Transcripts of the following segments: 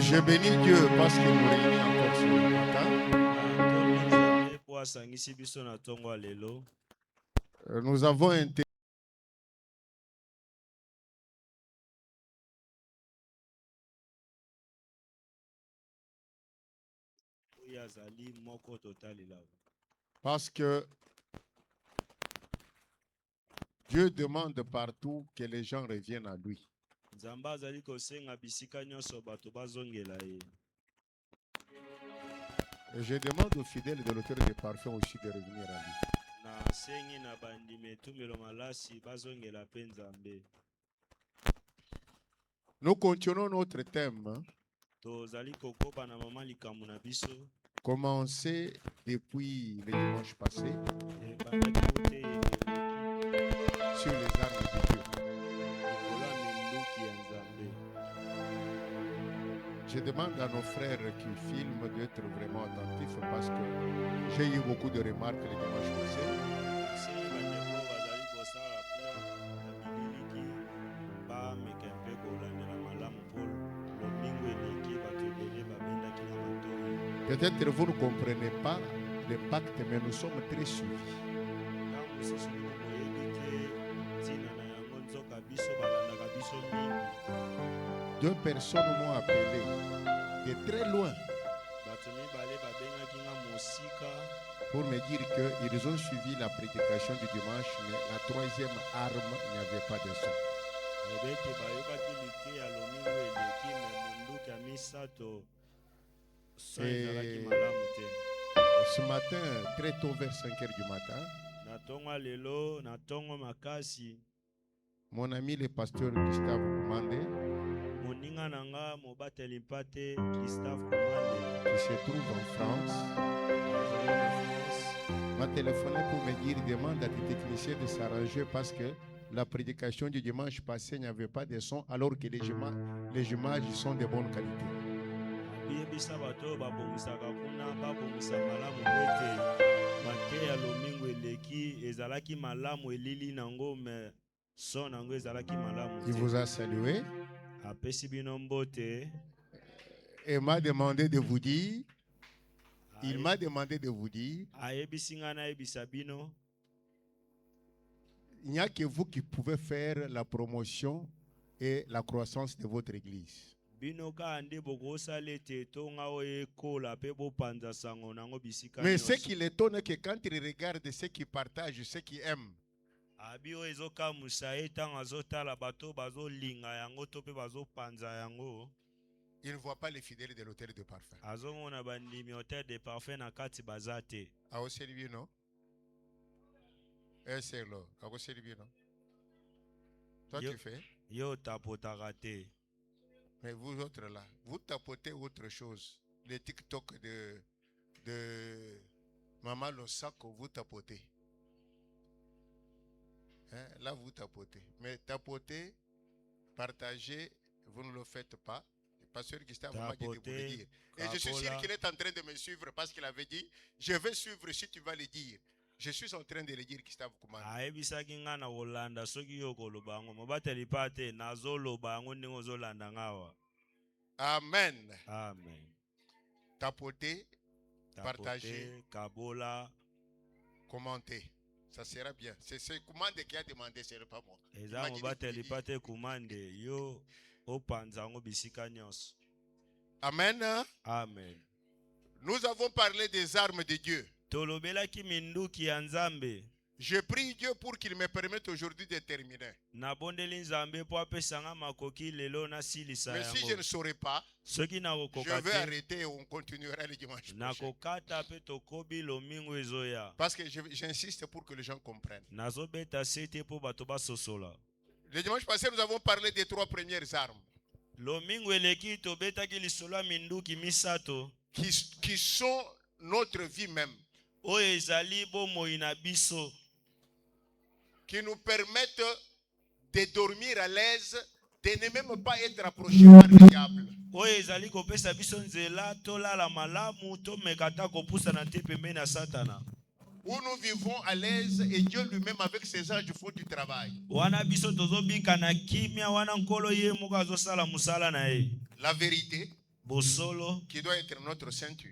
Je bénis Dieu parce qu'il nous réunit encore ce matin. Nous avons été parce que Dieu demande partout que les gens reviennent à lui. Et je demande aux fidèles de l'auteur des parfums aussi de revenir à lui. Nous continuons notre thème, commencé depuis le dimanche passé, sur les armes de Dieu. Je demande à nos frères qui filment d'être vraiment attentifs parce que j'ai eu beaucoup de remarques le dimanche passé. Peut-être vous ne comprenez pas l'impact, mais nous sommes très suivis. 2 personnes m'ont appelé de très loin pour me dire qu'ils ont suivi la prédication du dimanche, mais la 3e arme, il n'y avait pas de son. Et ce matin, très tôt vers 5 h du matin, mon ami le pasteur Gustave Koumandé, qui se trouve en France, m'a téléphoné pour me dire, demande à tes techniciens de s'arranger parce que la prédication du dimanche passé n'y pas de son alors que les images sont de bonne qualité. Il vous a salué et m'a demandé de vous dire, il m'a demandé de vous dire, il n'y a que vous qui pouvez faire la promotion et la croissance de votre église. Mais ce qui l'étonne, c'est que quand il regarde ceux qui partagent, ceux qui aiment, il ne voit pas les fidèles de l'hôtel de parfum. Ah, au service, non? C'est là. Ah, au service, non? Toi, tu fais? Mais vous autres là, vous tapotez autre chose. Les TikTok de Maman Losako, vous tapotez. Hein? Là, vous tapotez. Mais tapoter, partager, vous ne le faites pas. Le pasteur Gustave m'a dit de vous le dire. Et je suis sûr qu'il est en train de me suivre parce qu'il avait dit, je vais suivre si tu vas le dire. Je suis en train de le dire, Gustave Koumane. Amen. Amen. Tapoter, partager, commenter. Ça sera bien. C'est Koumande qui a demandé, ce n'est pas moi. Amen. Amen. Nous avons parlé des armes de Dieu. Je prie Dieu pour qu'il me permette aujourd'hui de terminer. Mais si je ne saurais pas, je vais arrêter et on continuera le dimanche prochain. Parce que j'insiste pour que les gens comprennent. Le dimanche passé, nous avons parlé des 3 premières armes. Qui sont notre vie même. Qui nous permettent de dormir à l'aise, de ne même pas être approché par le diable. Où nous vivons à l'aise et Dieu lui-même avec ses anges font du travail. La vérité, qui doit être notre ceinture.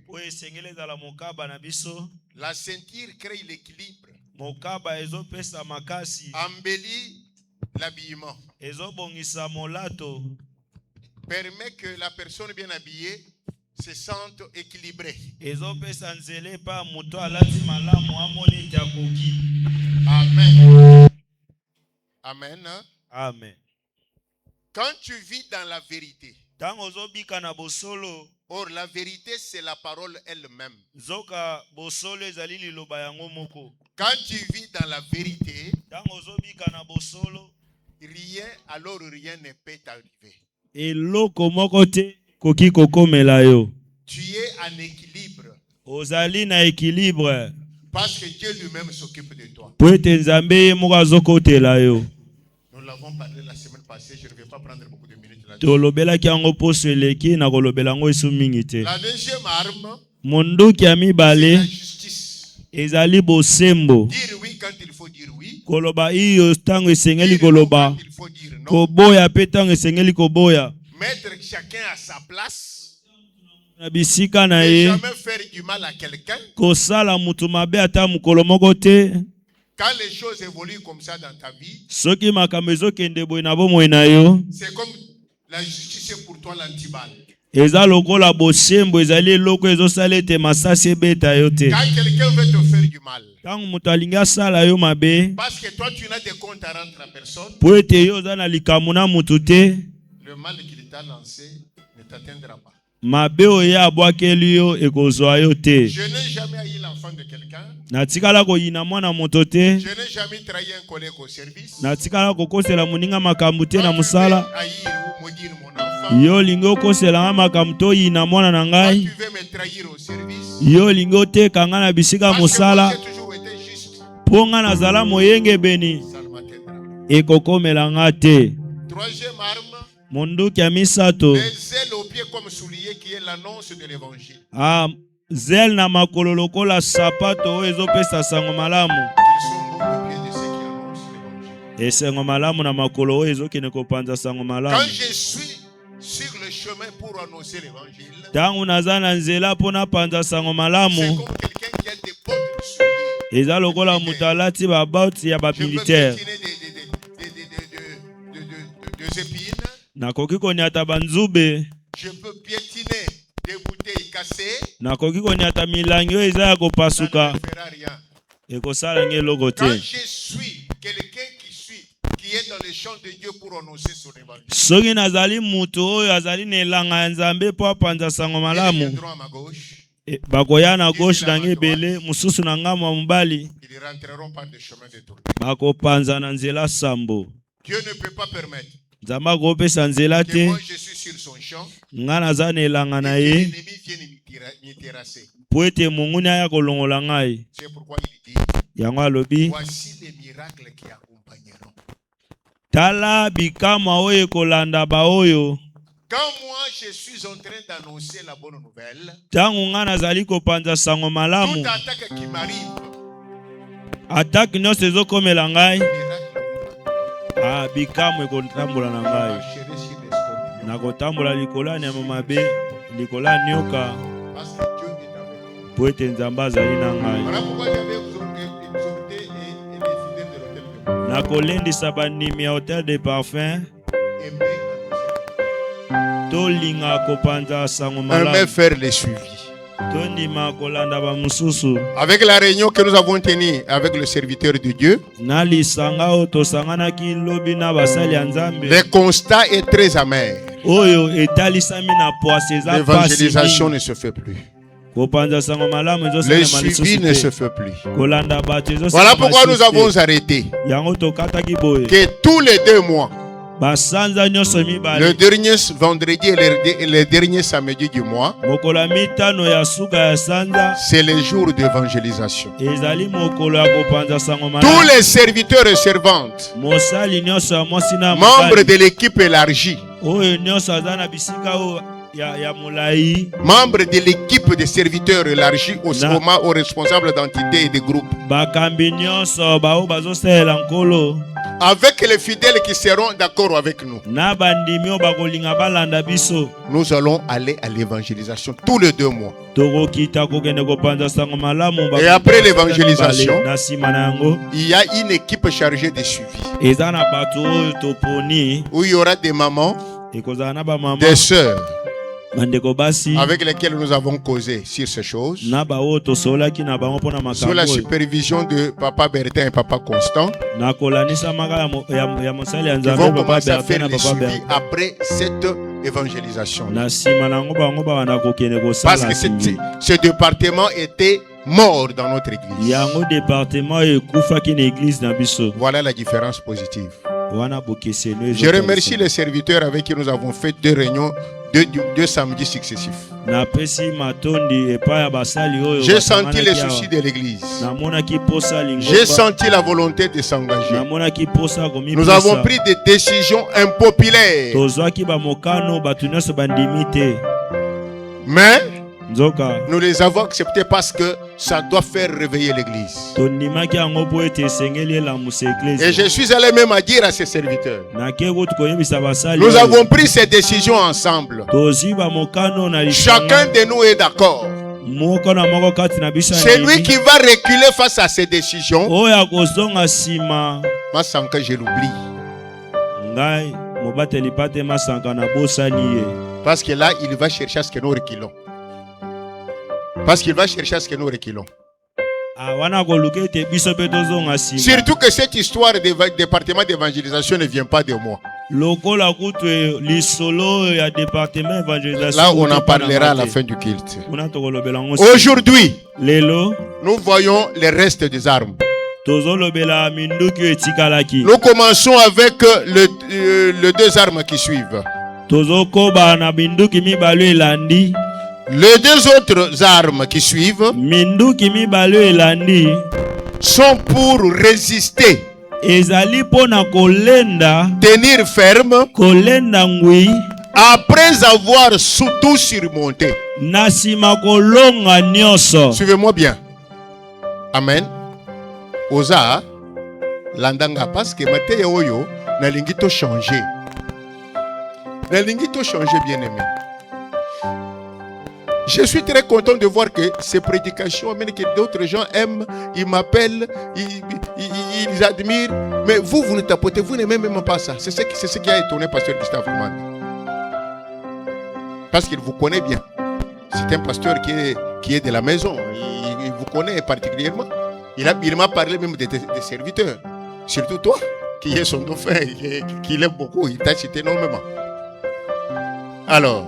La ceinture crée l'équilibre, embellit l'habillement, permet que la personne bien habillée se sente équilibrée. Amen. Amen. Amen. Quand tu vis dans la vérité, or la vérité c'est la parole elle-même. Quand tu vis dans la vérité, rien ne peut t'arriver. Tu es en équilibre. Parce que Dieu lui-même s'occupe de toi. Nous l'avons parlé la semaine passée, je ne vais pas prendre beaucoup de minutes là-dessus. La deuxième arme, c'est la justice. Dire oui quand il faut dire oui. Dire non quand il faut dire non. Mettre chacun à sa place. Ne jamais faire du mal à quelqu'un. Quand les choses évoluent comme ça dans ta vie, c'est comme la justice pour toi l'antiballe. Quand quelqu'un veut te faire du mal, parce que toi tu n'as des comptes à rendre à personne, le mal qu'il t'a lancé ne t'atteindra pas. Je n'ai jamais haï l'enfant de quelqu'un. Je n'ai jamais trahi un collègue au service. Quand tu veux haïr ou maudire mon enfant, quand tu veux me trahir au service, parce que moi j'ai toujours été juste, ça ne m'atteindra pas. Troisième arme, le zèle au pied comme soulier qui est l'annonce de l'évangile. Zel na makolo lokola sapato o ezopesa sango malamu. Esengo malamu na makolo o ezokene kopanza sango malamu. Quand je suis sur le chemin pour annoncer l'évangile, tangu nazana nzela pona panza sango malamu. C'est comme quelqu'un qui a des bottes de soulier. Eza lokola mutalati ba bottes ya ba militaire. Des épines. Nakoki konyata banzube. Je peux piétiner des bouteilles cassées. Nakoki konyata milangi oyo eza ya kopasuka. Ekosala ngelo te. Quand je suis quelqu'un qui est dans le champ de Dieu pour annoncer son évangile. Soki nazali mutu oyo azali na elanga ya Nzambe po apanza sango malamu. Bakoya na gauche na ngebele mususu na ngambo ya mobali. Ils rentreront par des chemins détournés. Bakopanza na nzela sambo. Dieu ne peut pas permettre. Zamba kopesa nzela te. Moi je suis sur son champ. Ngana za na elanga na ye. L'ennemi vient me terrasser. Po ete monguni aya kolongola ngai. C'est pourquoi il dit. Yango alobi. Voici les miracles qui accompagneront. Tala bikama oyo kolanda ba oyo. Quand moi je suis en train d'annoncer la bonne nouvelle. Tangu ngana zali kopanza sango malamu. Toute attaque qui m'arrive. Attaque nyonso ezokomela ngai. Bikamu ekotambola na ngai. Nakotambola likola ya mabe, likola nyoka. Po ete Nzambe azali na ngai. Nakolendisa bandimi ya hotel de parfum. Tolinga kopanza sango malamu. Aimer faire le suivi. Avec la réunion que nous avons tenue avec le serviteur de Dieu, le constat est très amer. L'évangélisation ne se fait plus. Le suivi ne se fait plus. Voilà pourquoi nous avons arrêté que tous les 2 mois, le dernier vendredi et le dernier samedi du mois, c'est le jour d'évangélisation. Tous les serviteurs et servantes, membres de l'équipe élargie, Membre de l'équipe des serviteurs élargie aux responsables d'entités et de groupes. Avec les fidèles qui seront d'accord avec nous. Nous allons aller à l'évangélisation tous les 2 mois. Et après l'évangélisation, il y a une équipe chargée de suivi. Où il y aura des mamans, des sœurs, avec lesquels nous avons causé sur ces choses, sous la supervision de Papa Bertin et Papa Constant. Ils vont commencer à faire le suivi après cette évangélisation. Parce que ce département était mort dans notre église. Voilà la différence positive. Je remercie les serviteurs avec qui nous avons fait 2 réunions, 2 samedis successifs. J'ai senti les soucis de l'église. J'ai senti la volonté de s'engager. Nous avons pris des décisions impopulaires. Mais nous les avons acceptées parce que ça doit faire réveiller l'église. Et je suis allé même à dire à ces serviteurs, nous avons pris ces décisions ensemble. Chacun de nous est d'accord. Celui qui va reculer face à ces décisions, moi sans que je l'oublie. Parce que là, il va chercher à ce que nous reculons. Parce qu'il va chercher à ce que nous reculons. Surtout que cette histoire de département d'évangélisation ne vient pas de moi. Là, on en parlera à la fin du culte. Aujourd'hui, nous voyons les restes des armes. Nous commençons avec les 2 armes qui suivent. Les 2 autres armes qui suivent sont pour résister, tenir ferme, après avoir tout surmonté. Suivez-moi bien. Amen. Oza landanga parce que Matthieu oyo na lingito changer. Na lingito changer, bien aimé. Je suis très content de voir que ces prédications, même que d'autres gens aiment, ils m'appellent, ils admirent. Mais vous ne tapotez, vous n'aimez même pas ça. C'est ce qui a étonné pasteur Gustave Roman. Parce qu'il vous connaît bien. C'est un pasteur qui est de la maison. Il vous connaît particulièrement. Il m'a parlé même des serviteurs. Surtout toi, qui est son dauphin, qui l'aime beaucoup. Il t'a cité énormément. Alors,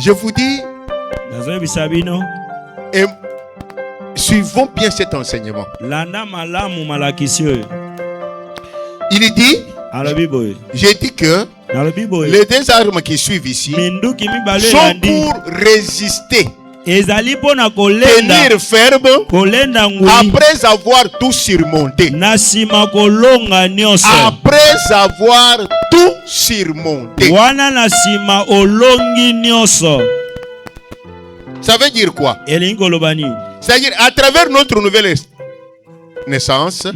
je vous dis, et suivons bien cet enseignement. Il dit, j'ai dit que les 2 armes qui suivent ici sont pour résister, tenir ferme, après avoir tout surmonté. Après avoir tout surmonté. Ça veut dire quoi? C'est-à-dire, à travers notre nouvelle naissance,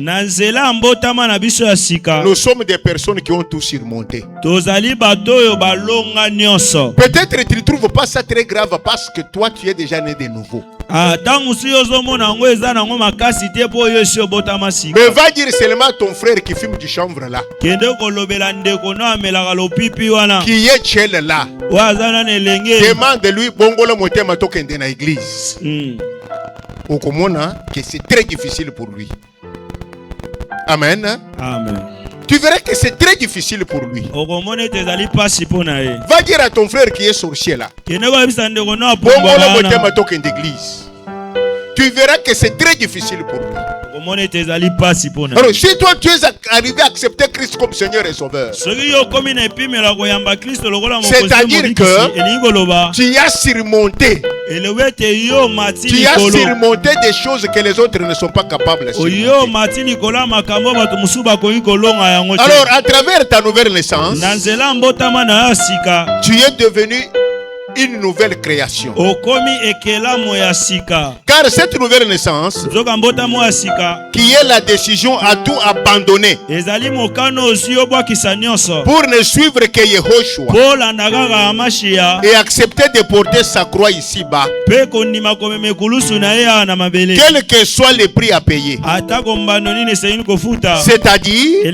nous sommes des personnes qui ont tout surmonté. Peut-être tu ne trouves pas ça très grave parce que toi tu es déjà né de nouveau. Mais va dire seulement à ton frère qui fume du chanvre là, qui est chel là, demande-lui bongolo motema tokende na église. Au commun, que c'est très difficile pour lui. Amen. Amen. Tu verras que c'est très difficile pour lui. Va dire à ton frère qui est sorcier là, bongolo motema tokende église. Tu verras que c'est très difficile pour lui. Alors, si toi tu es arrivé à accepter Christ comme Seigneur et Sauveur, c'est-à-dire que tu as surmonté des choses que les autres ne sont pas capables de surmonter. Alors, à travers ta nouvelle naissance, tu es devenu une nouvelle création. Car cette nouvelle naissance, qui est la décision à tout abandonner pour ne suivre que Yehoshua et accepter de porter sa croix ici-bas, quel que soit le prix à payer, c'est-à-dire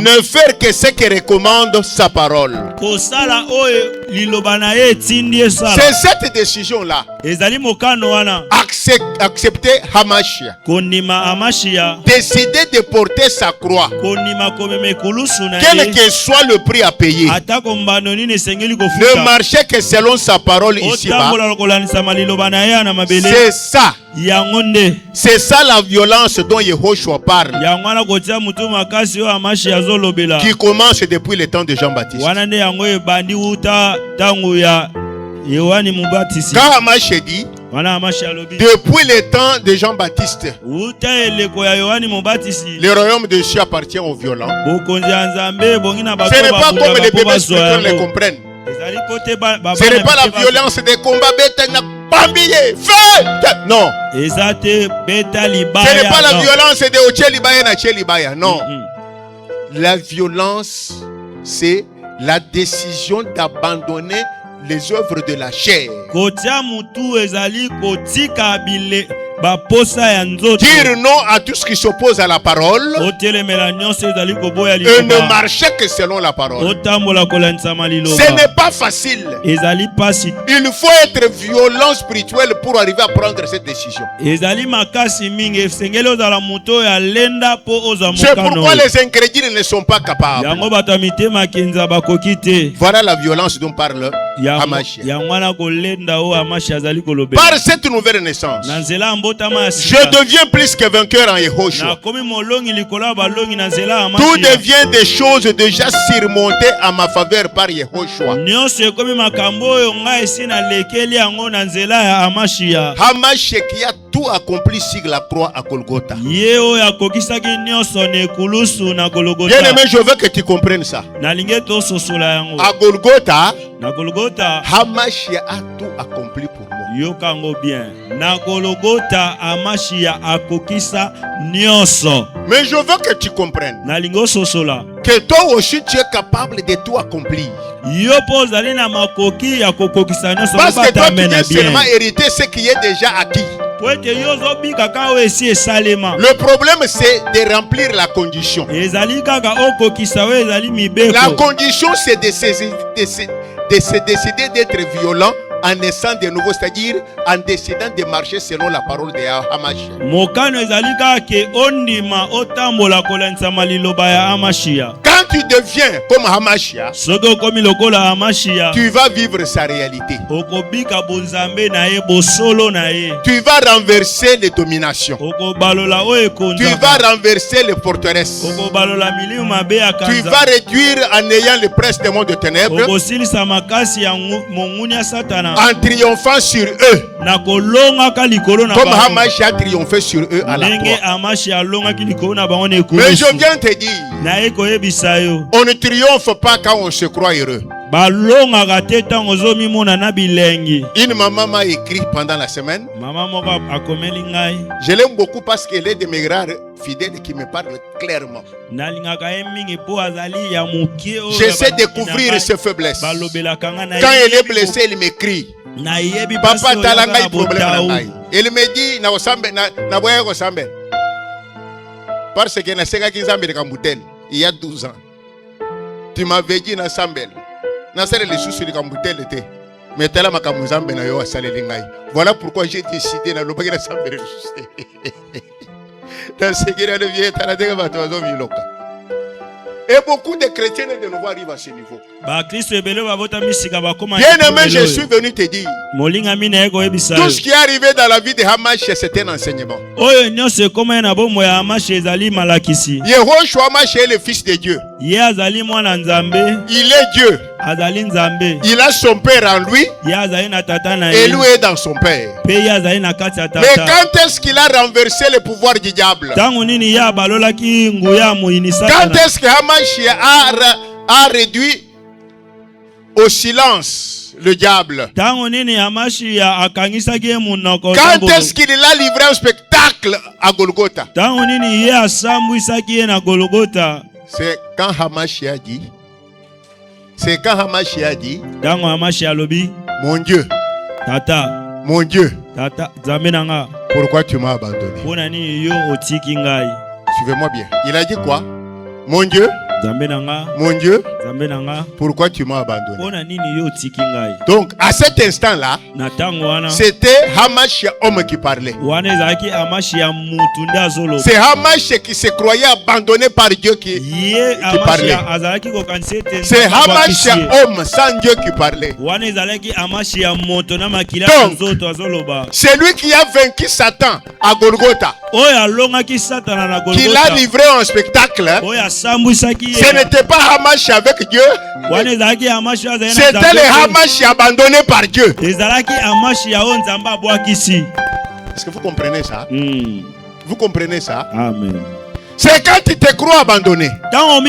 ne faire que ce que recommande sa parole. C'est cette décision-là. Accepter Hamashia. Décider de porter sa croix. Quel que soit le prix à payer. Ne marcher que selon sa parole ici-bas. C'est ça. C'est ça la violence dont Yehoshua parle. Qui commence depuis le temps de Jean-Baptiste. Quand Hamashia dit, depuis le temps de Jean-Baptiste, le royaume de Dieu appartient aux violents. Ce n'est pas comme les bébés spirituels le comprennent. Ce n'est pas la violence des combats. Non. Ce n'est pas la violence de Ochelibaya na Chelibaya. Non. La violence, c'est la décision d'abandonner les œuvres de la chair. Dire non à tout ce qui s'oppose à la parole et ne marcher que selon la parole. Ce n'est pas facile. Il faut être violent spirituel pour arriver à prendre cette décision. C'est pourquoi les ingrédients ne sont pas capables. Voilà la violence dont parle Hamashia. Par cette nouvelle naissance, je deviens plus que vainqueur en Yehoshua. Tout devient des choses déjà surmontées à ma faveur par Yehoshua. Hamashia qui a tout accompli sur la croix à Golgotha. Bien aimé, je veux que tu comprennes ça. À Golgotha, Hamashia a tout accompli pour moi. Mais je veux que tu comprennes que toi aussi tu es capable de tout accomplir. Parce que toi tu viens seulement hériter ce qui est déjà acquis. Le problème c'est de remplir la condition. La condition c'est de se décider d'être violent en naissant de nouveau, c'est-à-dire en décidant de marcher selon la parole de Hamashia. Quand tu deviens comme Hamashia, tu vas vivre sa réalité. Tu vas renverser les dominations. Tu vas renverser les forteresses. Tu vas réduire en ayant le prince des mondes de ténèbres, en triomphant sur eux, comme Hamashia a triomphé sur eux à la croix. Mais je viens te dire, on ne triomphe pas quand on se croit heureux. Une maman m'a écrit pendant la semaine. Je l'aime beaucoup parce qu'elle est de mes rares fidèles qui me parlent clairement. J'essaie de couvrir ses faiblesses. Quand elle est blessée, elle m'écrit. Papa, t'as un problème. Elle me dit, parce que il y a 12 ans, tu m'avais dit na sambel. Voilà pourquoi j'ai décidé de Et beaucoup de chrétiens de nouveau arrivent à ce niveau. Bien Bien-aimé, je suis venu te dire. Tout ce qui est arrivé dans la vie de Hamash, c'est un enseignement. Yehoshua Hamash est le fils de Dieu. Il est Dieu. Il a son père en lui. Et lui est dans son père. Mais quand est-ce qu'il a renversé le pouvoir du diable? Quand est-ce que Hamash a réduit au silence le diable? Quand est-ce qu'il a livré un spectacle à Golgotha? C'est quand Hamash a dit. C'est quand Hamash a dit. Mon Dieu. Tata. Mon Dieu. Tata. Pourquoi tu m'as abandonné? Suivez-moi bien. Il a dit quoi? Mon Dieu. Mon Dieu, pourquoi tu m'as abandonné? Donc, à cet instant-là, c'était Hamash homme qui parlait. C'est Hamash qui se croyait abandonné par Dieu qui parlait. C'est Hamash homme sans Dieu qui parlait. Donc, c'est lui qui a vaincu Satan à Golgotha, qui l'a livré en spectacle. Ce n'était pas Hamash avec Dieu. C'était le Hamash abandonné par Dieu. Est-ce que vous comprenez ça? Vous comprenez ça? Amen. C'est quand tu te crois abandonné. Quand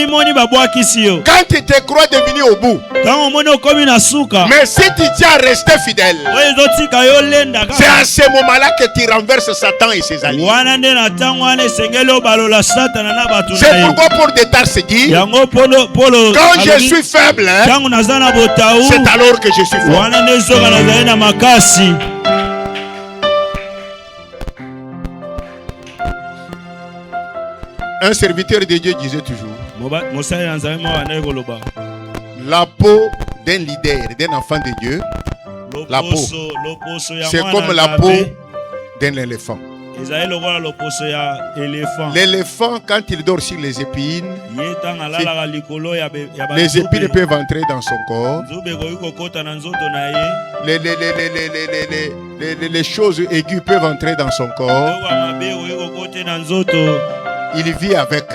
tu te crois devenu au bout. Mais si tu tiens à rester fidèle, c'est à ce moment-là que tu renverses Satan et ses alliés. C'est pourquoi Paul de Tarse dit, quand je suis faible, c'est alors que je suis fort. Un serviteur de Dieu disait toujours, la peau d'un leader, d'un enfant de Dieu, la peau, c'est comme la peau d'un éléphant. L'éléphant, quand il dort sur les épines, les épines peuvent entrer dans son corps. Les choses aiguës peuvent entrer dans son corps. Il vit avec,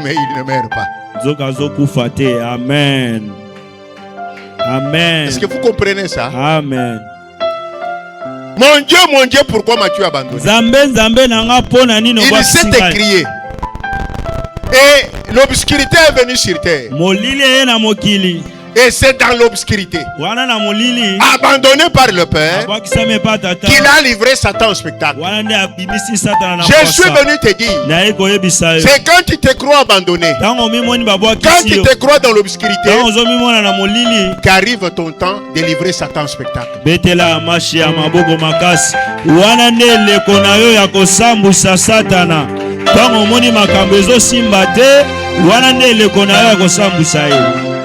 mais il ne meurt pas. Amen. Amen. Est-ce que vous comprenez ça? Amen. Mon Dieu, pourquoi m'as-tu abandonné? Il s'est écrié. Et l'obscurité est venue sur terre. Et c'est dans l'obscurité, abandonné par le Père, qu'il a livré Satan au spectacle. Je suis venu te dire, c'est quand tu te crois abandonné, quand tu te crois dans l'obscurité, qu'arrive ton temps de livrer Satan au spectacle.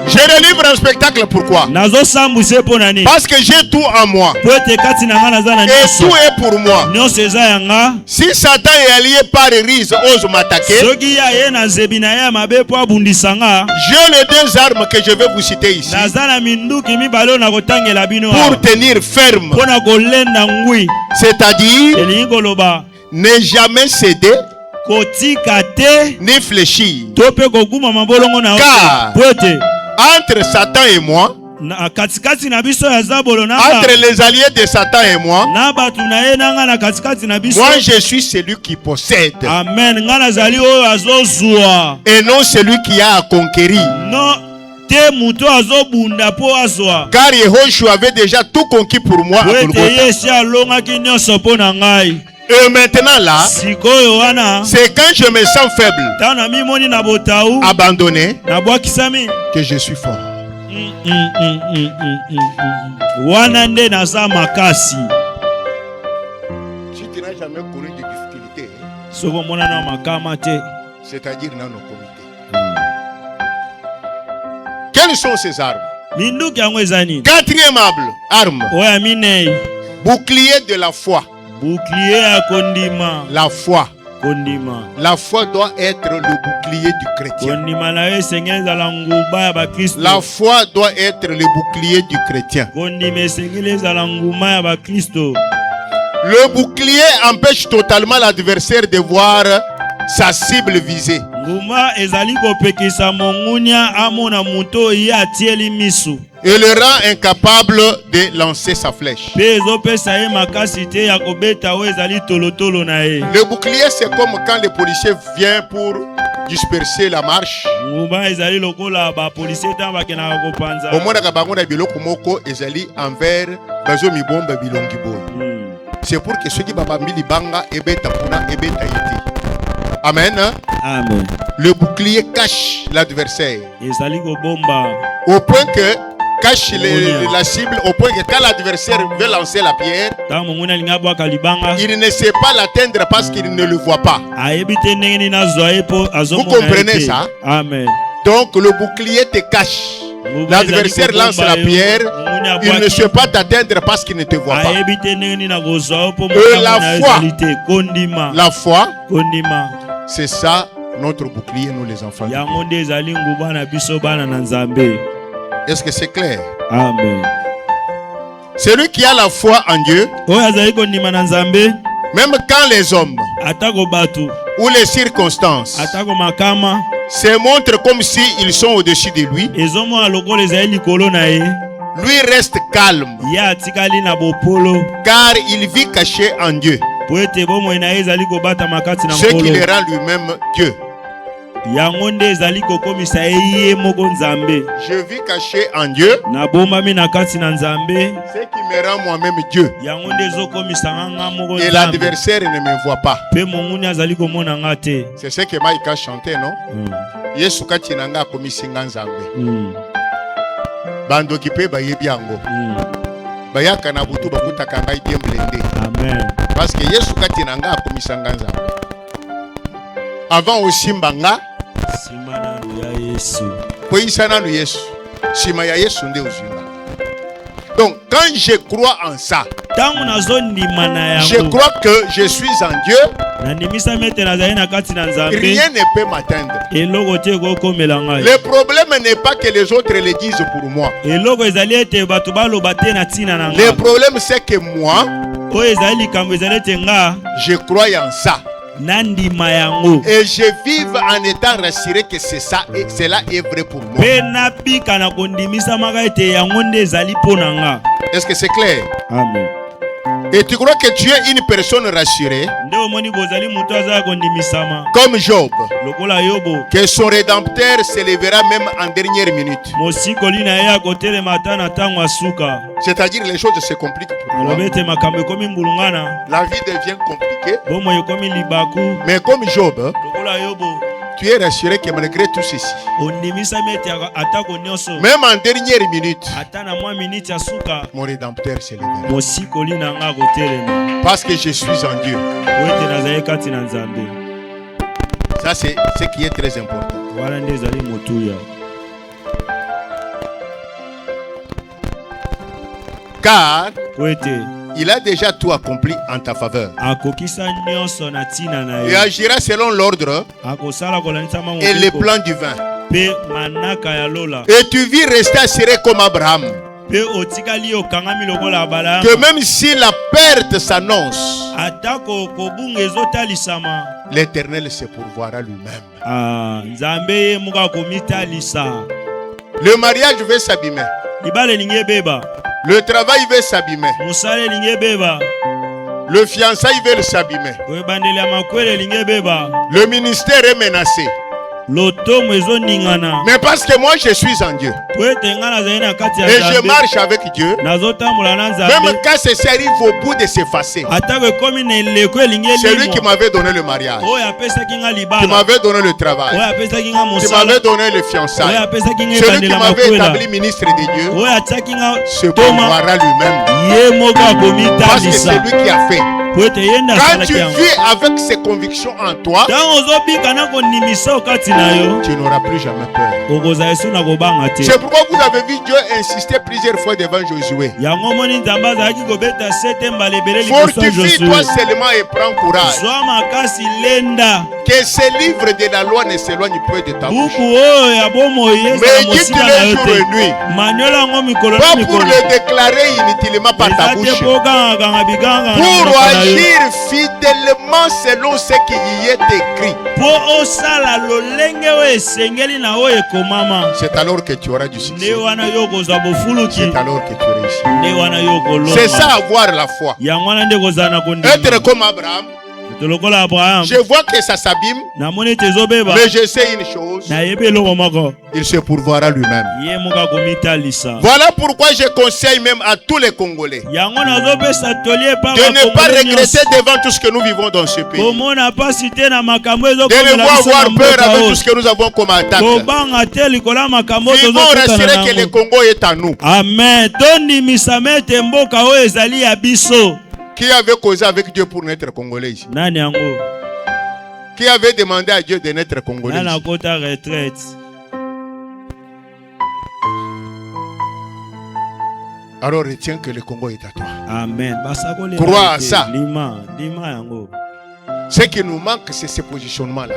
Je délivre un spectacle, pourquoi? Parce que j'ai tout en moi. Et tout est pour moi. Si Satan est allié par Rise, ose m'attaquer, j'ai les deux armes que je vais vous citer ici pour tenir ferme. C'est-à-dire ne jamais céder ni fléchir. Car entre Satan et moi, entre les alliés de Satan et moi, je suis celui qui possède. Amen. Et non celui qui a à conquérir. Car Yehoshua avait déjà tout conquis pour moi. Et maintenant là, c'est quand je me sens faible, abandonné, que je suis fort. Si tu n'as jamais connu de difficultés, c'est-à-dire dans nos comités, quelles sont ces armes? Quatrième arme, bouclier de la foi. Bouclier à condiment. La foi. La foi doit être le bouclier du chrétien. La foi doit être le bouclier du chrétien. Le bouclier empêche totalement l'adversaire de voir sa cible visée. Et le rend incapable de lancer sa flèche. Le bouclier, c'est comme quand le policier vient pour disperser la marche. C'est pour que ceux qui Amen. Amen. Le bouclier cache l'adversaire. Au point que cache la cible, au point que quand l'adversaire veut lancer la pierre, il ne sait pas l'atteindre parce qu'il ne le voit pas. Vous comprenez ça? Amen. Donc le bouclier te cache. L'adversaire lance la pierre, il ne sait pas t'atteindre parce qu'il ne te voit pas. La foi, c'est ça notre bouclier, nous les enfants. Est-ce que c'est clair? Amen. Celui qui a la foi en Dieu, même quand les hommes ou les circonstances se montrent comme s'ils sont au-dessus de lui, lui reste calme, car il vit caché en Dieu, ce qui le rend lui-même Dieu. Je vis caché en Dieu, ce qui me rend moi-même Dieu. Et l'adversaire ne me voit pas. C'est ce que Maïka chantait, non? Yesu kati nanga komisinga nzambe. Bando kipe ba yebiango. Bayaka na butu bakutaka ngai diemblende. Amen. Parce que Yesu kati nanga komisanga nzambe. Avant aussi mbanga simana ya Yesu. Poisana no Yesu. Sima ya Yesu nde uzima. Donc quand je crois en ça, je crois que je suis en Dieu. Rien ne peut m'atteindre. Le problème n'est pas que les autres le disent pour moi. Le problème c'est que moi, je crois en ça. Et je vis en étant rassuré que c'est ça et cela est vrai pour moi. Est-ce que c'est clair? Amen. Et tu crois que tu es une personne rassurée comme Job, que son rédempteur s'élèvera même en dernière minute. C'est-à-dire les choses se compliquent pour moi. La vie devient compliquée. Mais comme Job, tu es rassuré que malgré tout ceci, même en dernière minute, mon rédempteur s'élèvera. Parce que je suis en Dieu. Ça c'est ce qui est très important. Car il a déjà tout accompli en ta faveur. Il agira selon l'ordre et les plans divins. Et tu vis rester assuré comme Abraham, que même si la perte s'annonce, l'Éternel se pourvoira lui-même. Le mariage veut s'abîmer. Le travail veut s'abîmer. Le fiançailles veut s'abîmer. Le ministère est menacé. Mais parce que moi je suis en Dieu et je marche avec Dieu, même quand ceci arrive au bout de s'effacer, c'est lui qui m'avait donné le mariage, qui m'avait donné le travail, qui m'avait donné le fiançailles, celui qui m'avait établi ministre de Dieu se pourvoira lui-même, parce que c'est lui qui a fait. Quand tu vis avec ces convictions en toi, tu n'auras plus jamais peur. C'est pourquoi vous avez vu Dieu insister plusieurs fois devant Josué. Fortifie-toi seulement et prends courage. Que ces livres de la loi ne s'éloignent point de ta bouche. Médite-les jour et nuit. Pas pour les déclarer inutilement par ta bouche. Pour agir fidèlement selon ce qui y est écrit. C'est alors que tu auras du succès. C'est alors que tu réussis. C'est ça avoir la foi. Être comme Abraham. Je vois que ça s'abîme, mais je sais une chose, il se pourvoira lui-même. Voilà pourquoi je conseille même à tous les Congolais de ne pas regretter devant tout ce que nous vivons dans ce pays, de ne pas avoir peur avec tout ce que nous avons comme attaque. Vivons rassurés que le Congo est à nous. Amen. Qui avait causé avec Dieu pour naître Congolais ici? Qui avait demandé à Dieu de naître Congolais ici? Alors retiens que le Congo est à toi. Amen. Crois à ça. Ce qui nous manque, c'est ce positionnement-là.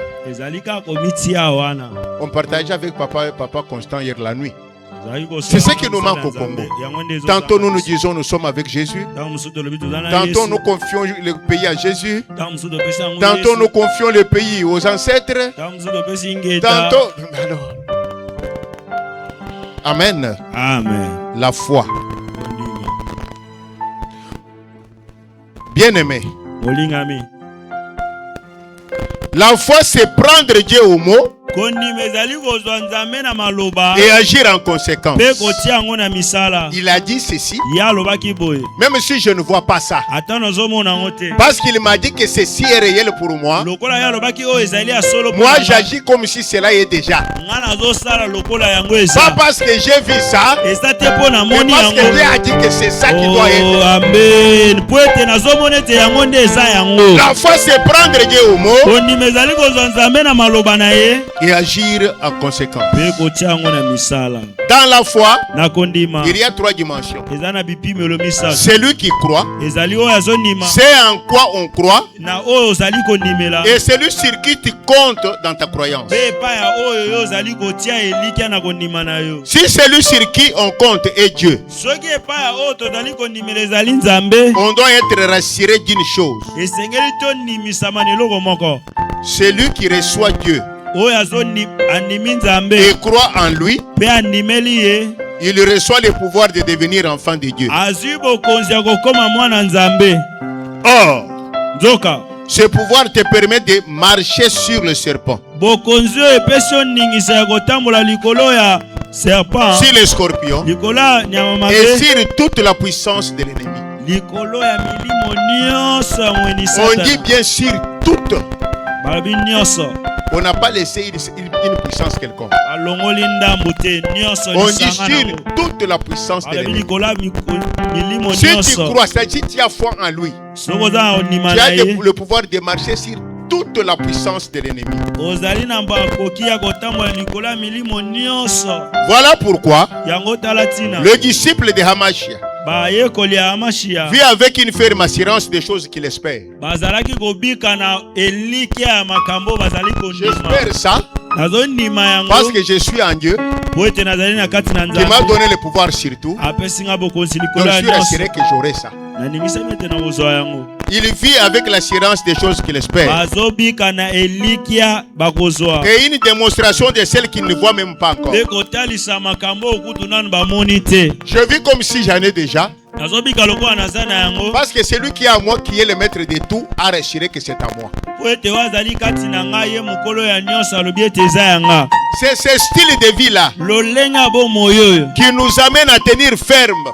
On partageait avec papa Constant hier la nuit. C'est ce qui nous manque au Congo. Tantôt nous nous disons nous sommes avec Jésus. Tantôt nous confions le pays à Jésus. Tantôt nous confions le pays aux ancêtres. Tantôt... Alors... Amen. Amen. La foi. Bien-aimé. La foi, c'est prendre Dieu au mot et agir en conséquence. Il a dit ceci, même si je ne vois pas ça, parce qu'il m'a dit que ceci est réel pour moi. Moi j'agis comme si cela est déjà. Pas parce que j'ai vu ça, mais parce que Dieu a dit que c'est ça qui doit être. La foi, c'est prendre Dieu au mot et agir en conséquence. Dans la foi, il y a 3 dimensions. Celui qui croit, c'est en quoi on croit, et celui sur qui tu comptes dans ta croyance. Si celui sur qui on compte est Dieu, on doit être rassuré d'une chose. Celui qui reçoit Dieu et croit en lui, il reçoit le pouvoir de devenir enfant de Dieu. Or, ce pouvoir te permet de marcher sur le serpent, sur les scorpions et sur toute la puissance de l'ennemi. On dit bien sûr toute. On n'a pas laissé une puissance quelconque. On dit sur toute la puissance de l'ennemi. Si tu crois, si tu as foi en lui, tu as le pouvoir de marcher sur toute la puissance de l'ennemi. Voilà pourquoi le disciple de Hamashia vit avec une ferme assurance des choses qu'il espère. J'espère ça parce que je suis en Dieu qui m'a donné le pouvoir sur tout. Donc je suis assuré que j'aurai ça. Il vit avec l'assurance des choses qu'il espère. Et une démonstration de celle qu'il ne voit même pas encore. Je vis comme si j'en ai déjà. Parce que celui qui est à moi, qui est le maître de tout, a rassuré que c'est à moi. C'est ce style de vie là qui nous amène à tenir ferme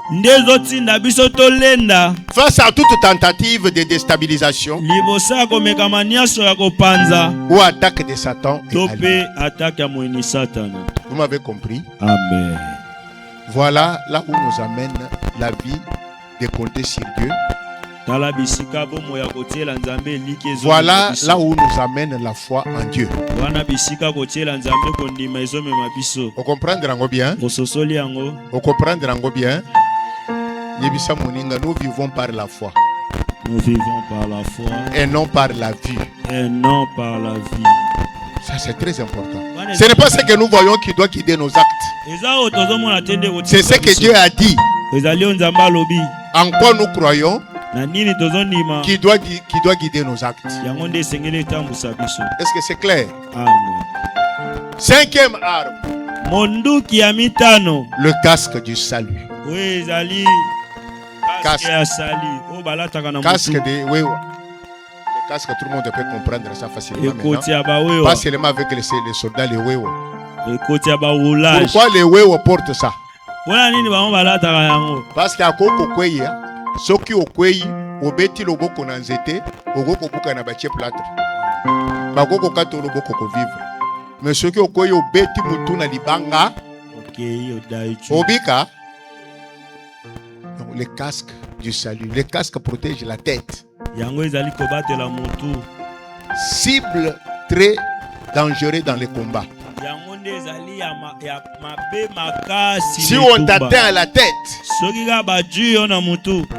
face à toute tentative de déstabilisation ou attaque de Satan. Vous m'avez compris? Amen. Voilà là où nous amène la vie de compter sur Dieu Voilà là où nous amène la foi en Dieu. Vous comprenez bien? Vous comprenez bien? Nous vivons par la foi. Nous vivons par la foi. Et non par la vue. Et non par la vie. Ça c'est très important. Ce n'est pas ce que nous voyons qui doit guider nos actes. C'est ce que Dieu a dit. En quoi nous croyons qui doit guider nos actes. Est-ce que c'est clair? Amen. Cinquième arme. Le casque du salut. Casque de oui. Le casque, tout le monde peut comprendre ça facilement. Pas seulement avec les soldats, les wewo. Pourquoi les wewo portent ça? Parce qu'à Koko Kweye, ceux qui ont Kweye, au bêti logo qu'on a nzete, au Goko Kuka na bache plâtre. Bagoko Kato logo Koko vivre. Mais ceux qui ont Kweye, au bêti Mutuna Libanga, Obika, le casque du salut. Le casque protège la tête. Cible très dangereux dans les combats. Si on t'atteint à la tête,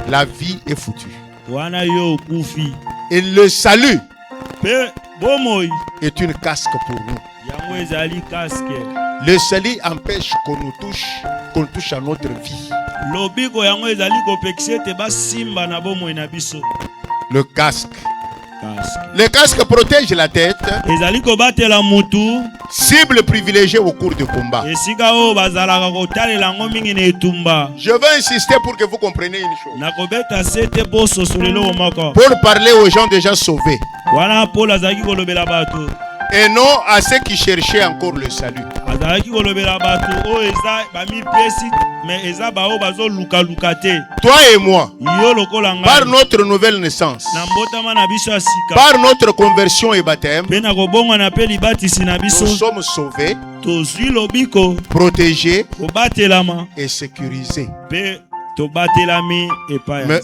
la vie est foutue. Et le salut est une casque pour nous. Le salut empêche qu'on touche à notre vie. Le casque. Le casque protège la tête. Cible privilégiée au cours du combat. Je veux insister pour que vous compreniez une chose. Pour parler aux gens déjà sauvés. Et non à ceux qui cherchaient encore le salut. Toi et moi, par notre nouvelle naissance, par notre conversion et baptême, nous sommes sauvés, protégés et sécurisés. Mais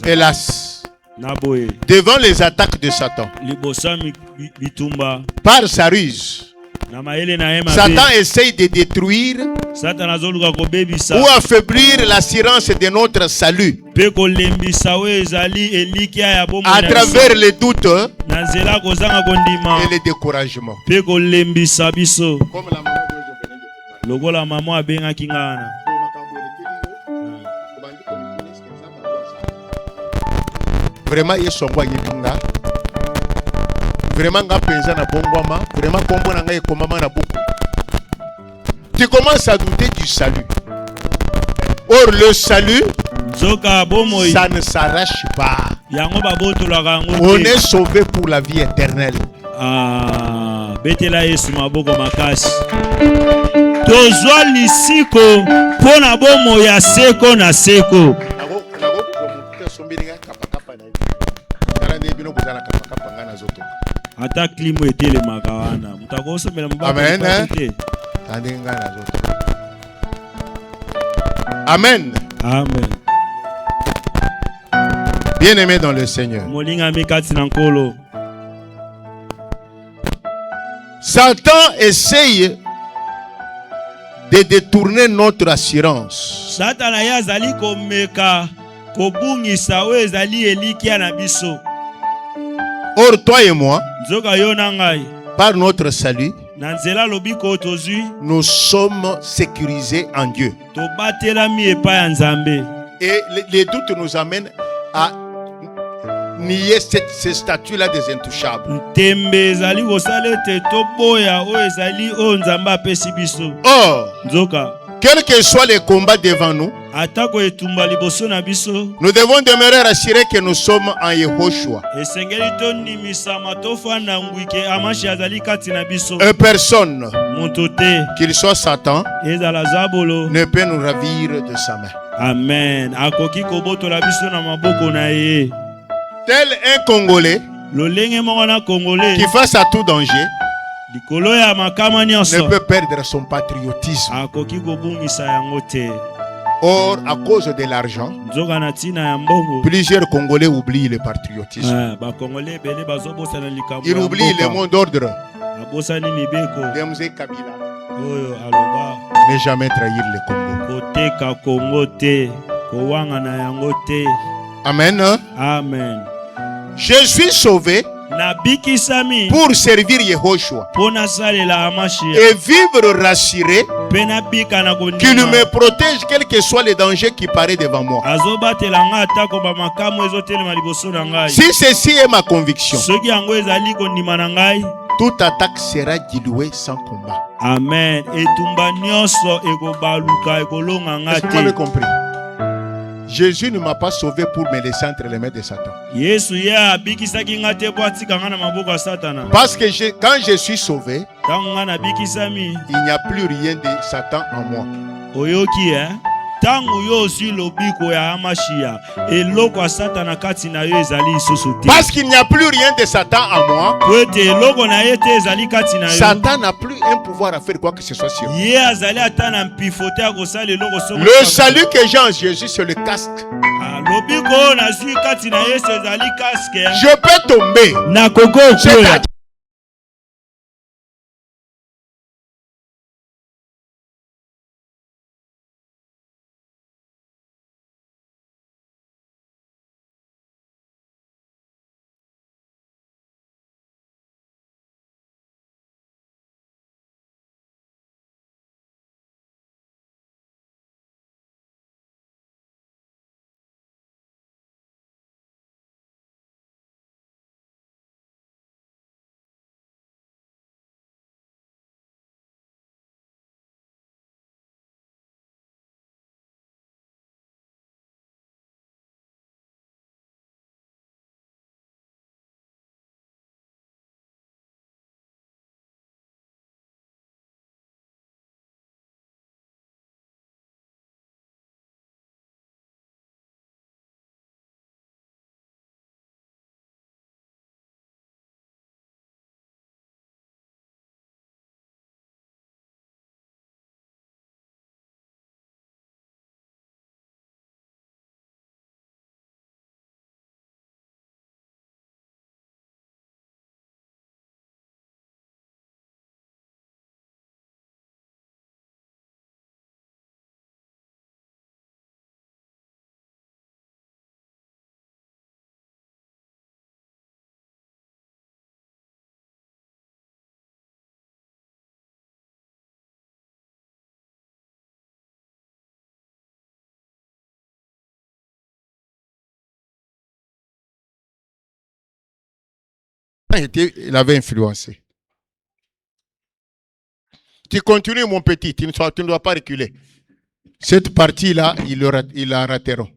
hélas, devant les attaques de Satan, par sa ruse, Satan essaye de détruire ou affaiblir l'assurance de notre salut à travers les doutes et les découragements. Comme la maman vraiment il sont quoi yinga vraiment nga penza na bongwama vraiment kombo na nga ekomama na beaucoup. Tu commences à douter du salut. Or le salut ça ne s'arrache pas. On est sauvé pour la vie éternelle. Betela Yesu maboko makasi. Tozwa lisiko pona bomo ya seko na seko. Ata klimo etele makawana. Mutakoso mela mbaba. Amen. Amen. Amen. Bien-aimé dans le Seigneur. Satan essaye de détourner notre assurance. Or, toi et moi, par notre salut, nous sommes sécurisés en Dieu. Et les doutes nous amènent à nier ces statuts-là des intouchables. Or, quels que soient les combats devant nous, nous devons demeurer rassurés que nous sommes en Yehoshua. Et personne, qu'il soit Satan, ne peut nous ravir de sa main. Amen. Tel un Congolais qui face à tout danger ne peut perdre son patriotisme. Or, à cause de l'argent, plusieurs Congolais oublient le patriotisme. Ils oublient le mot d'ordre. Demze Kabila ne jamais trahir le Congo. Amen. Amen. Je suis sauvé pour servir Yehoshua et vivre rassuré qu'il me protège quel que soit le danger qui paraît devant moi. Si ceci est ma conviction, toute attaque sera diluée sans combat. Amen. Est-ce que vous avez compris? Jésus ne m'a pas sauvé pour me laisser entre les mains de Satan. Parce que quand je suis sauvé, il n'y a plus rien de Satan en moi. Parce qu'il n'y a plus rien de Satan en moi, Satan n'a plus un pouvoir à faire quoi que ce soit sur moi. Le salut que j'ai en Jésus, c'est le casque. Je peux tomber. Il avait influencé. Tu continues, mon petit, tu ne dois pas reculer. Cette partie-là, ils la rateront.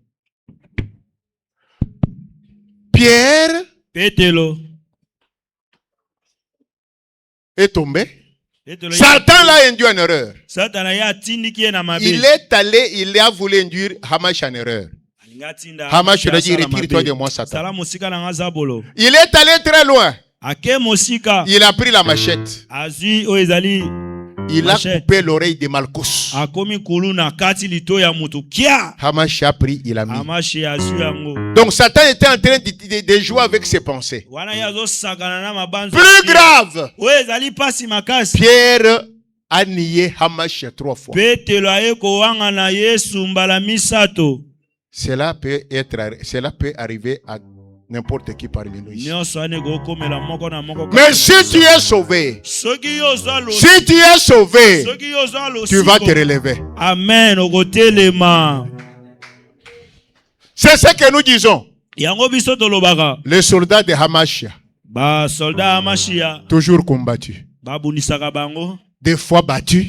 Pierre est tombé. Satan l'a induit en erreur. Il est allé, il a voulu induire Hamash en erreur. Hamash lui a dit, retire-toi de moi, Satan. Il est allé très loin. Il a pris la machette. Il a coupé l'oreille de Malchus. Hamash a pris, il a mis. Donc Satan était en train de jouer avec ses pensées. Plus grave, Pierre a nié Hamash 3 fois. Cela peut arriver à n'importe qui parmi nous ici. Mais si tu es sauvé, tu vas te relever. Amen. C'est ce que nous disons. Les soldats de Hamashia, toujours combattus, des fois battus,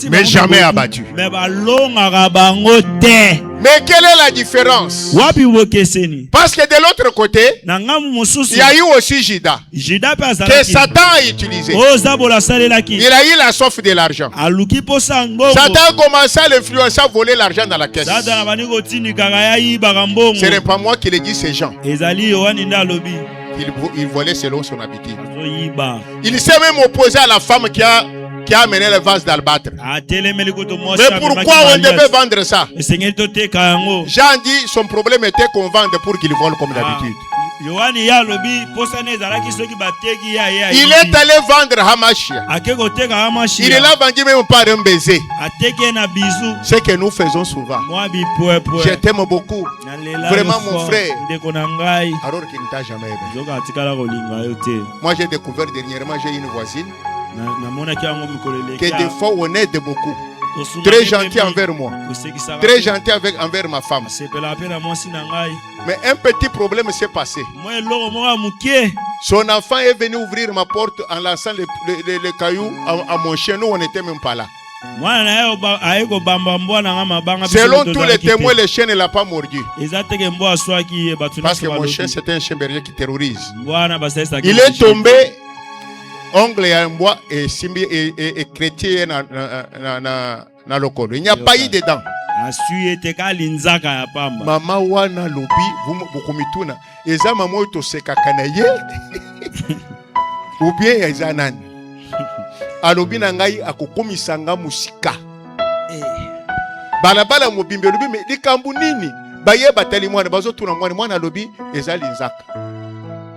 mais jamais abattus. Mais quelle est la différence? Parce que de l'autre côté, il y a eu aussi Judas, que Satan a utilisé. Il a eu la soif de l'argent. Satan a commencé à l'influencer à voler l'argent dans la caisse. Ce n'est pas moi qui le dis, c'est Jean. Il volait selon son habitude. Il s'est même opposé à la femme qui a qui a amené le vase d'albâtre. Mais pourquoi on devait vendre ça? Jean dit son problème était qu'on vende pour qu'il vole comme d'habitude. Il est allé vendre Hamashia. Il est là vendu même par un baiser. Ce que nous faisons souvent. Je t'aime beaucoup. Vraiment mon frère. Alors qu'il ne t'a jamais aimé. Moi j'ai découvert dernièrement, j'ai une voisine que des fois on aide beaucoup. Très gentil envers moi. Très gentil envers ma femme. Mais un petit problème s'est passé. Son enfant est venu ouvrir ma porte en lançant les cailloux à mon chien. Nous, on n'était même pas là. Selon tous les témoins, le chien ne l'a pas mordu. Parce que mon chien, c'était un chien berger qui terrorise. Il est tombé, ongle et en bois, et chrétien dans le col. Il n'y a pas eu dedans. Maman wana lobi bukumituna eza mama oyo tosekaka na ye ou bien eza nani alobi na ngai akokomisa nga musika balabala mobimbe lobi me likambu nini baye batali mwana bazotuna mwana alobi eza linzaka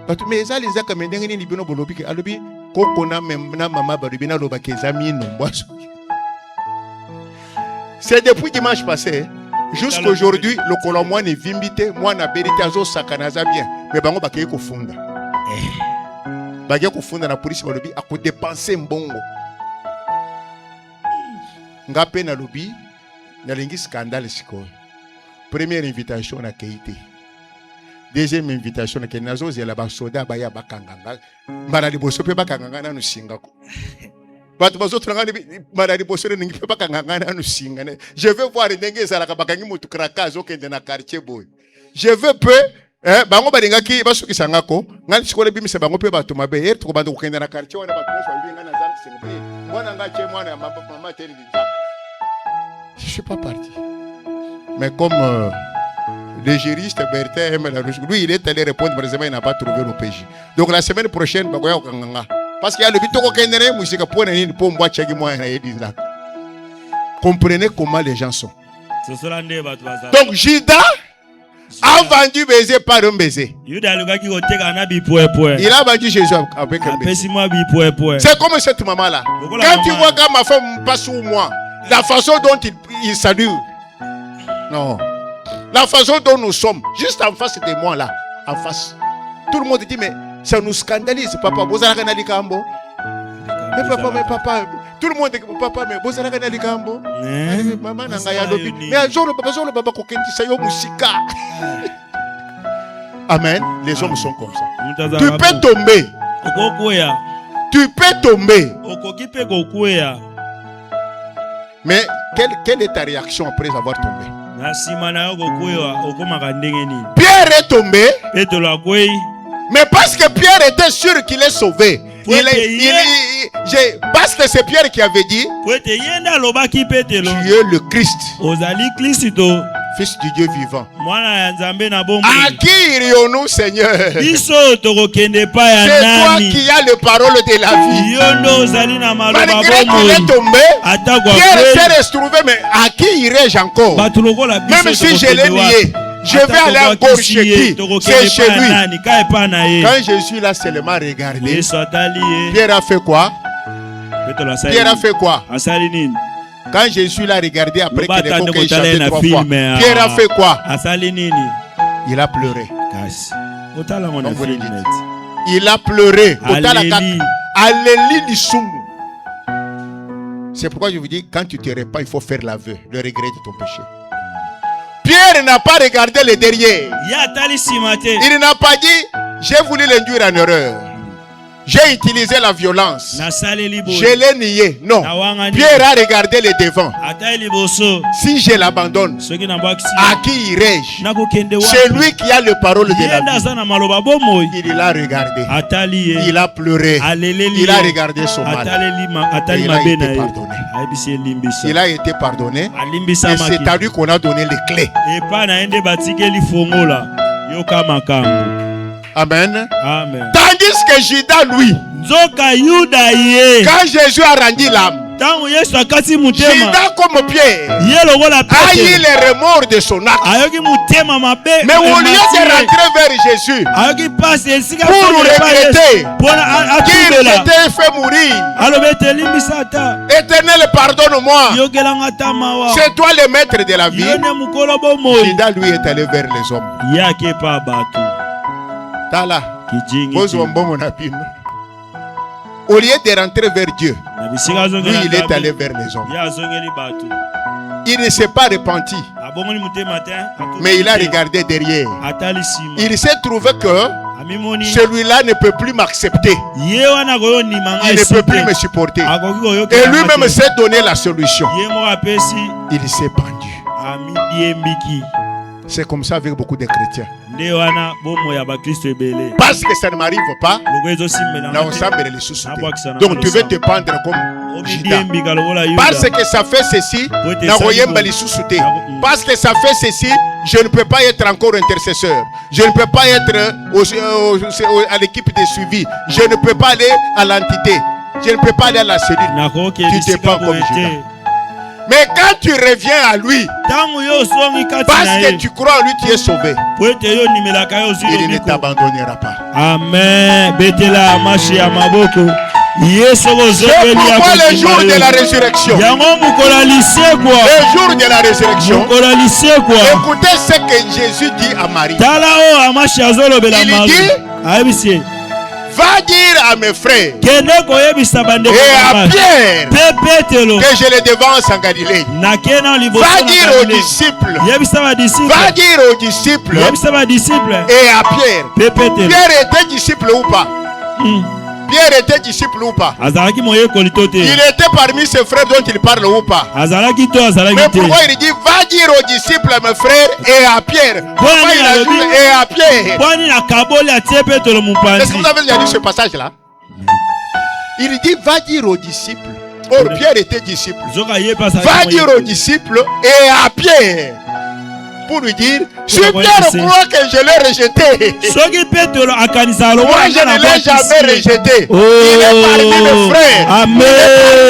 batu me eza linzaka me ndenge nini bino bolobi ke alobi koko na mama balobi na loba ke eza mino mbwaso. C'est depuis dimanche passé, jusqu'aujourd'hui, le colomboine est vimbité, moi na berité azo sakanaza bien, mais bango bakeye ko funda. Bakeye ko funda na police balobi ako dépenser mbongo. Ngape na lobi na lingi scandale sikoyo. Première invitation na Keité. Deuxième invitation na Kenazo zela ba soda baya bakanganga. Mara liboso pe bakanganga na nusingako. Je veux voir je veux peu bango balinga ki basuki sangako ngani sikole bimisa bango pe bato mabe er to bando kokenda na quartier wana bato so binga na zam singbe mwana ngache mwana ya mama teli nzaka. Je suis pas parti. Mais comme le juriste Bertin aime la rouge, lui il est allé répondre mais il n'a pas trouvé le PJ. Donc la semaine prochaine bagoya okanganga. Parce qu'il y a le bitoko kendere musika pour nini pour moi cheki moi na yediza. Comprenez comment les gens sont. Donc Judas a vendu baiser par un baiser. Il a vendu Jésus avec un baiser. C'est comme cette maman là. Quand tu vois que ma femme passe sous moi, la façon dont il salue. Non. La façon dont nous sommes, juste en face de moi là, en face. Tout le monde dit mais ça nous scandalise, papa. Mais papa, tout le monde dit papa, mais vous avez un ligambo. Maman n'a pas de mais un jour, le papa kokenti sayo musika. Amen. Les hommes sont comme ça. Tu peux tomber. Tu peux tomber. Mais quelle est ta réaction après avoir tombé? Pierre est tombé. Mais parce que Pierre était sûr qu'il est sauvé. Parce que c'est Pierre qui avait dit tu es le Christ, Fils du Dieu vivant. À qui irions-nous, Seigneur? C'est toi qui as le parole de la vie. Malgré qu'il est tombé, Pierre s'est retrouvé, mais à qui irai-je encore? Même si je l'ai nié, je vais aller encore chez qui? C'est chez lui. Quand Jésus l'a seulement regardé, Pierre a fait quoi? Pierre a fait quoi? Quand Jésus l'a regardé après qu'il ait chanté 3 fois, Pierre a fait quoi? Il a pleuré. Il a pleuré. C'est pourquoi je vous dis, quand tu te répands, il faut faire l'aveu, le regret de ton péché. Pierre n'a pas regardé le derrière. Il n'a pas dit, j'ai voulu l'induire en erreur. J'ai utilisé la violence. Je l'ai nié. Non. Pierre a regardé le devant. Si je l'abandonne, à qui irai-je? C'est lui qui a le parole de la vie. Il l'a regardé. Il a pleuré. Il a regardé son mal. Et il a été pardonné. Il a été pardonné. Et c'est à lui qu'on a donné les clés. Amen. Amen. Tandis que Judas, lui, quand Jésus a rendu l'âme, Judas comme Pierre a eu les remords de son acte. Mais au lieu de rentrer vers Jésus pour le regretter qu'il s'était fait mourir, Éternel, pardonne-moi, c'est toi le maître de la vie. Judas, lui, est allé vers les hommes. Tala, au lieu de rentrer vers Dieu, lui, il est allé vers les hommes. Il ne s'est pas repenti, mais il a regardé derrière. Il s'est trouvé que celui-là ne peut plus m'accepter. Il ne peut plus me supporter. Et lui-même s'est donné la solution. Il s'est pendu. C'est comme ça avec beaucoup de chrétiens. Parce que ça ne m'arrive pas, donc tu veux te pendre comme Judas. Parce que ça fait ceci, parce que ça fait ceci, je ne peux pas être encore intercesseur. Je ne peux pas être à l'équipe de suivi. Je ne peux pas aller à l'entité. Je ne peux pas aller à la cellule. Tu te pends comme Judas. Mais quand tu reviens à lui, parce que tu crois en lui, tu es sauvé. Il ne t'abandonnera pas. Amen. C'est pourquoi le jour de la résurrection, le jour de la résurrection, écoutez ce que Jésus dit à Marie. Il dit, va dire à mes frères et à Pierre que je les devance en Galilée. Va dire aux disciples. Va dire aux disciples et à Pierre. Pierre était disciple ou pas? Pierre était disciple ou pas? Il était parmi ses frères dont il parle ou pas? Mais pourquoi il dit va dire aux disciples, à mes frères et à Pierre? Pourquoi il a dit et à Pierre? Est-ce que vous avez déjà lu ce passage-là? Il dit va dire aux disciples. Or Pierre était disciple. Va dire aux disciples et à Pierre. Pour lui dire, si Pierre croit que je l'ai rejeté, moi je ne l'ai jamais rejeté. Il est parmi mes frères. Amen.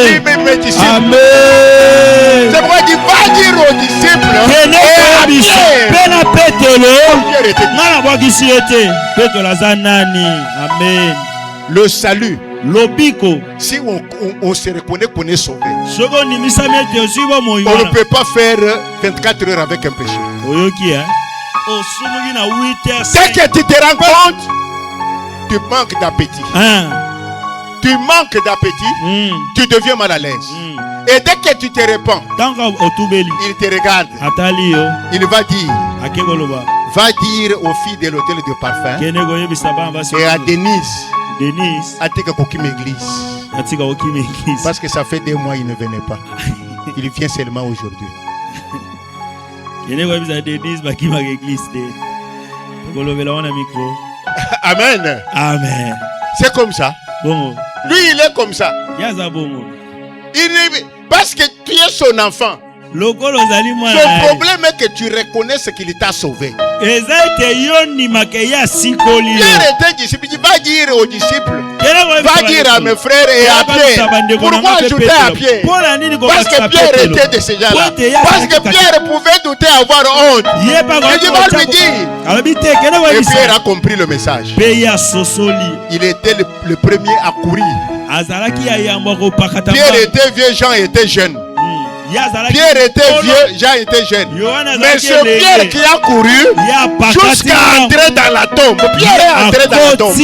Il est parmi mes disciples. Amen. C'est pourquoi il dit, va dire aux disciples Amen. Le salut. Si on se reconnaît qu'on est sauvé, on ne peut pas faire 24 heures avec un péché. Dès que tu te rends compte, tu manques d'appétit. Tu manques d'appétit, tu deviens mal à l'aise. Et dès que tu te répands, il te regarde. Il va dire, va dire aux filles de l'hôtel de parfum et à Denise, Atika Kokim Église. Parce que ça fait 2 mois il ne venait pas. Il vient seulement aujourd'hui. Amen. Amen. C'est comme ça. Lui il est comme ça. Parce que tu es son enfant. Son problème est que tu reconnais ce qu'il t'a sauvé. Pierre était disciple. Il va dire aux disciples, va dire à mes frères et à Pierre. Pourquoi ajouter à Pierre? Parce que Pierre était de ces gens-là. Parce que Pierre pouvait douter, avoir honte. Il va lui dire. Et Pierre a compris le message. Il était le premier à courir. Pierre était vieux, Jean était jeune. Pierre était vieux, Jean était jeune. Mais c'est Pierre qui a couru jusqu'à entrer dans la tombe. Pierre est entré dans la tombe.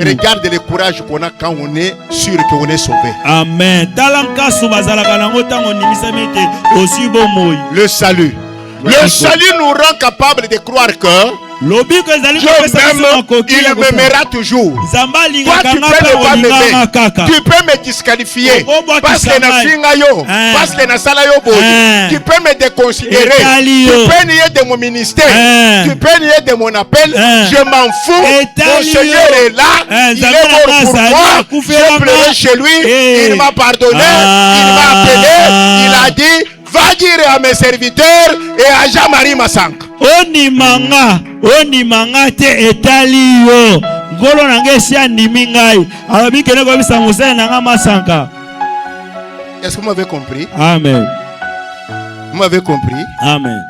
Regarde le courage qu'on a quand on est sûr qu'on est sauvé. Amen. Le salut. Le salut nous rend capable de croire que Dieu même, il m'aimera toujours. Toi, tu peux ne pas m'aimer. Tu peux me disqualifier. Parce que na fingayo, parce que na salayo boy. Tu peux me déconsidérer. Tu peux nier de mon ministère. Tu peux nier de mon appel. Je m'en fous. Mon Seigneur est là. Il est mort pour moi. J'ai pleuré chez lui. Il m'a pardonné. Il m'a appelé. Il a dit, va dire à mes serviteurs et à Jean-Marie Massank. onimanga te etali yo. Ngolo nange si andimi ngai. Alobi kene ko bisa musala nanga masanka. Est-ce que vous m'avez compris? Amen. Vous m'avez compris? Amen.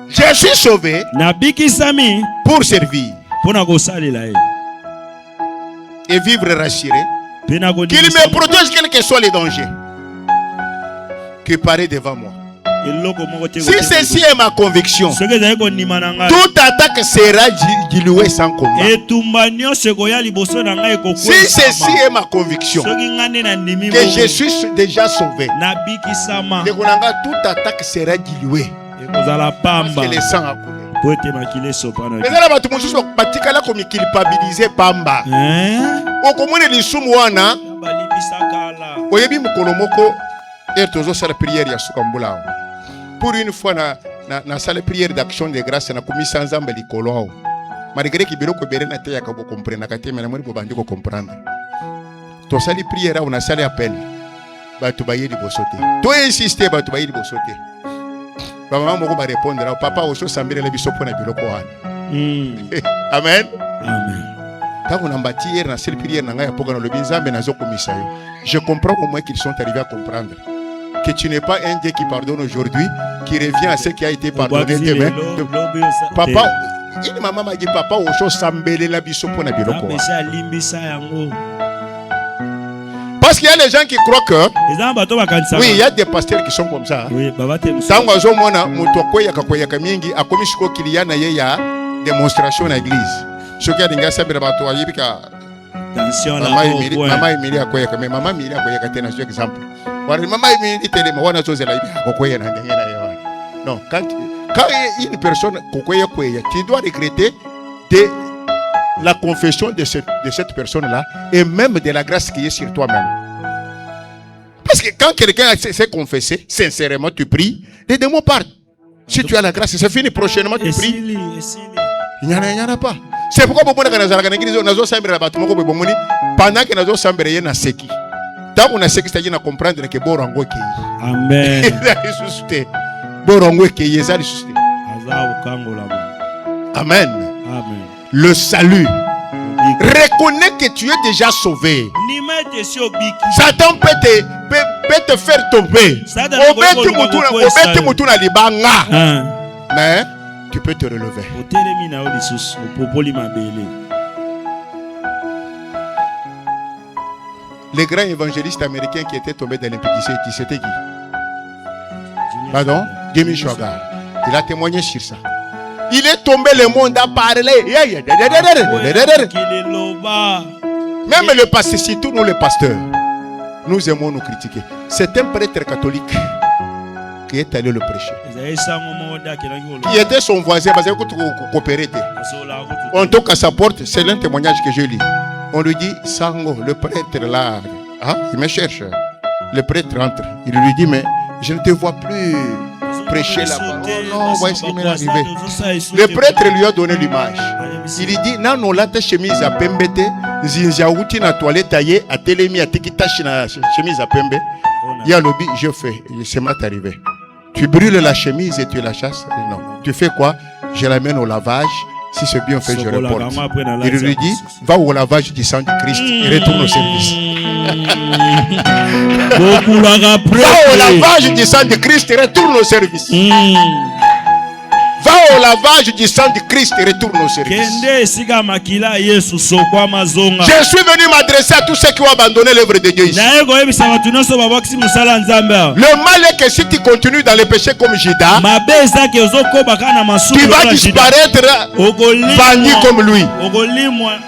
Je suis sauvé Nabikisami pour servir pona kosalela ye. Et vivre rassuré. Qu'il me protège quels que soient les dangers qui paraissent devant moi. Si ceci est ma conviction, toute attaque sera diluée sans combat. Si ceci est ma conviction, que je suis déjà sauvé, toute attaque sera diluée parce que le sang a coulé. Mais là, tu me culpabiliser pamba. Okomone lisumu wana. Oyebi mukolo moko tozo sala prière ya sukambula. Pour une fois na salle prière d'action de grâce na komisa nzambe likolo. Malgré que biloko bere na te ya ko comprendre na kate mena muri bo bandi ko comprendre. To sali prière on a sali appel. Ba to baye libosote. To insister ba to baye libosote. Ba maman moko ba répondre papa oso sambira le biso pona biloko wana. Amen. Amen. Quand on a bâti hier dans cette prière, je comprends au moins qu'ils sont arrivés à comprendre que tu n'es pas un Dieu qui pardonne aujourd'hui, qui revient à ce qui a été pardonné demain. Papa, une maman m'a dit papa, au chose sambele la biso pour na biloko. Parce qu'il y a des gens qui croient que oui, il y a des pasteurs qui sont comme ça. Tango azomona mutu akoyaka mingi akomishiko kiliya na ye ya démonstration à l'église. Ce qui a dinga sabira bato ayibika attention là mama Emilia akoyaka mais mama Emilia akoyaka tena sur exemple. Wala mama Emilia tele wana zozela ibi akoyaka na ndenge na yo. Non, quand une personne kokoya, tu dois regretter de la confession de cette personne-là et même de la grâce qui est sur toi-même. Parce que quand quelqu'un s'est confessé, sincèrement, tu pries, les démons partent. Si tu as la grâce, c'est fini, prochainement tu pries. Il n'y en a pas. C'est pourquoi pendant que nous avons seki. Tant qu'on a seki, c'est-à-dire à comprendre que Borango qui est. Amen. Borango qui est. Amen. Amen. Le salut. Reconnais que tu es déjà sauvé. Satan peut te faire tomber. Mais tu peux te relever. Les grands évangélistes américains qui étaient tombés dans l'impudicité, c'était qui? Pardon? Jimmy Swaggart. Il a témoigné sur ça. Il est tombé, le monde a parlé. Même le pasteur, surtout nous les pasteurs, nous aimons nous critiquer. C'est un prêtre catholique qui est allé le prêcher. Qui était son voisin, parce que coopérer. On toque à sa porte, c'est l'un témoignage que je lis. On lui dit, Sango, le prêtre là, il me cherche. Le prêtre entre. Il lui dit, mais je ne te vois plus prêcher là-bas. Oh non, voici ce qui m'est arrivé. Le prêtre lui a donné l'image. Il lui dit, non, non, là, ta chemise à pembete, zinjaouti na toilette taillée, à télémi, à tikitachi na chemise à pembe. Il y a lobby, je fais, c'est m'est arrivé. Tu brûles la chemise et tu la chasses? Non. Tu fais quoi? Je l'amène au lavage. Si c'est bien fait, je reporte. Il lui dit, va au lavage du sang du Christ et retourne au service. Va au lavage du sang du Christ et retourne au service. Va au lavage du sang du Christ et retourne au service. Je suis venu m'adresser à tous ceux qui ont abandonné l'œuvre de Dieu ici. Le mal est que si tu continues dans le péché comme Judas, tu vas disparaître banni comme lui.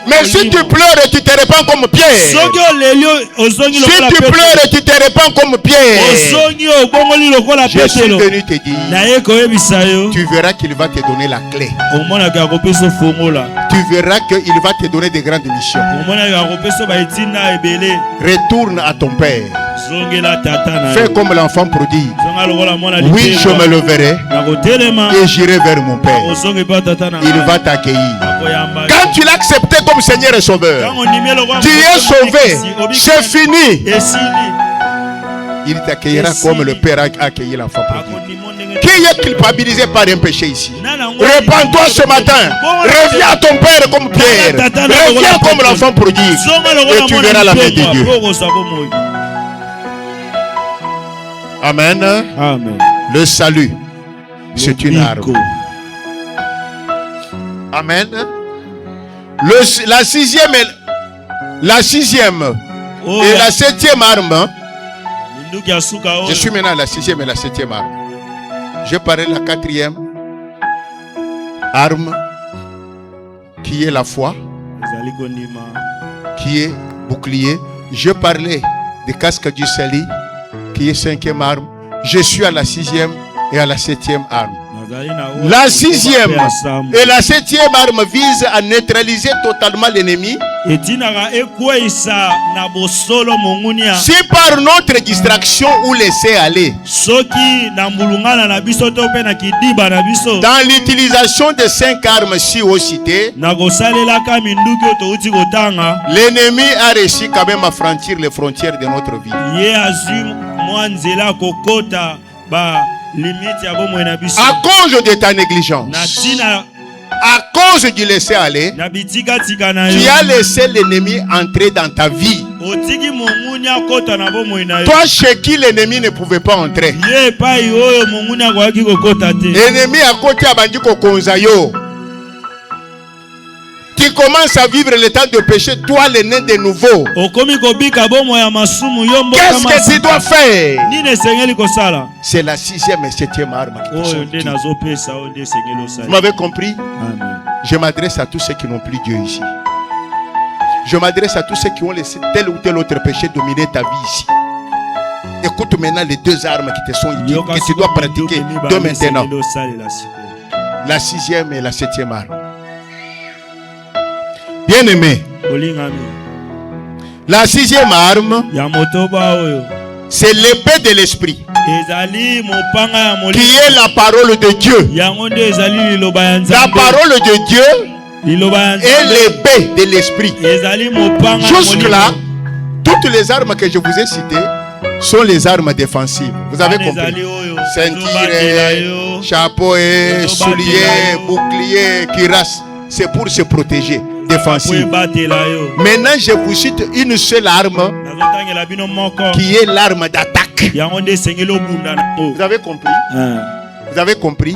Mais si tu pleures et tu te répands comme Pierre, si tu pleures et tu te répands comme Pierre, je suis venu te dire, tu verras qu'il va te donner la clé. Tu verras qu'il va te donner des grandes missions. Retourne à ton père. Fais comme l'enfant prodigue. Oui, je me leverai et j'irai vers mon père. Il va t'accueillir. Quand tu l'as accepté comme Seigneur et Sauveur, tu es sauvé. C'est fini. il t'accueillera comme le Père a accueilli l'enfant prodigue. Qui est culpabilisé par un péché ici? Répands-toi ce matin. Reviens à ton Père comme Pierre. Reviens comme l'enfant prodigue. Et tu verras la main de Dieu. Amen. Amen. Le salut, c'est une arme. Amen. La sixième et la 7e arme. Je suis maintenant à la 6e et la 7e arme. Je parlé de la 4e arme, qui est la foi, qui est bouclier. Je parlais des casques du salut, qui est 5e arme. Je suis à la 6e et à la 7e arme. La 6e et la 7e arme visent à neutraliser totalement l'ennemi. Si par notre distraction ou laisser aller, dans l'utilisation de 5 armes si haut citées, l'ennemi a réussi quand même à franchir les frontières de notre vie. À cause de ta négligence, à cause du laisser aller, tu as laissé l'ennemi entrer dans ta vie. Toi chez qui l'ennemi ne pouvait pas entrer. L'ennemi à côté a bandi kokonzayo. Tu commences à vivre le temps de péché, toi le né de nouveau. Qu'est-ce que tu dois faire? C'est la 6e et 7e arme qui te sont utiles. Vous m'avez compris? Amen. Je m'adresse à tous ceux qui n'ont plus Dieu ici. Je m'adresse à tous ceux qui ont laissé tel ou tel autre péché dominer ta vie ici. Écoute maintenant les 2 armes qui te sont utiles, que tu dois pratiquer de maintenant. La 6e et la 7e arme. Bien-aimé, la 6e arme, c'est l'épée de l'esprit, qui est la parole de Dieu. La parole de Dieu est l'épée de l'esprit. Jusque-là, toutes les armes que je vous ai citées sont les armes défensives. Vous avez compris? Ceinture, chapeau, soulier, bouclier, cuirasse. C'est pour se protéger. Défensive. Maintenant, je vous cite une seule arme qui est l'arme d'attaque. Vous avez compris? Vous avez compris?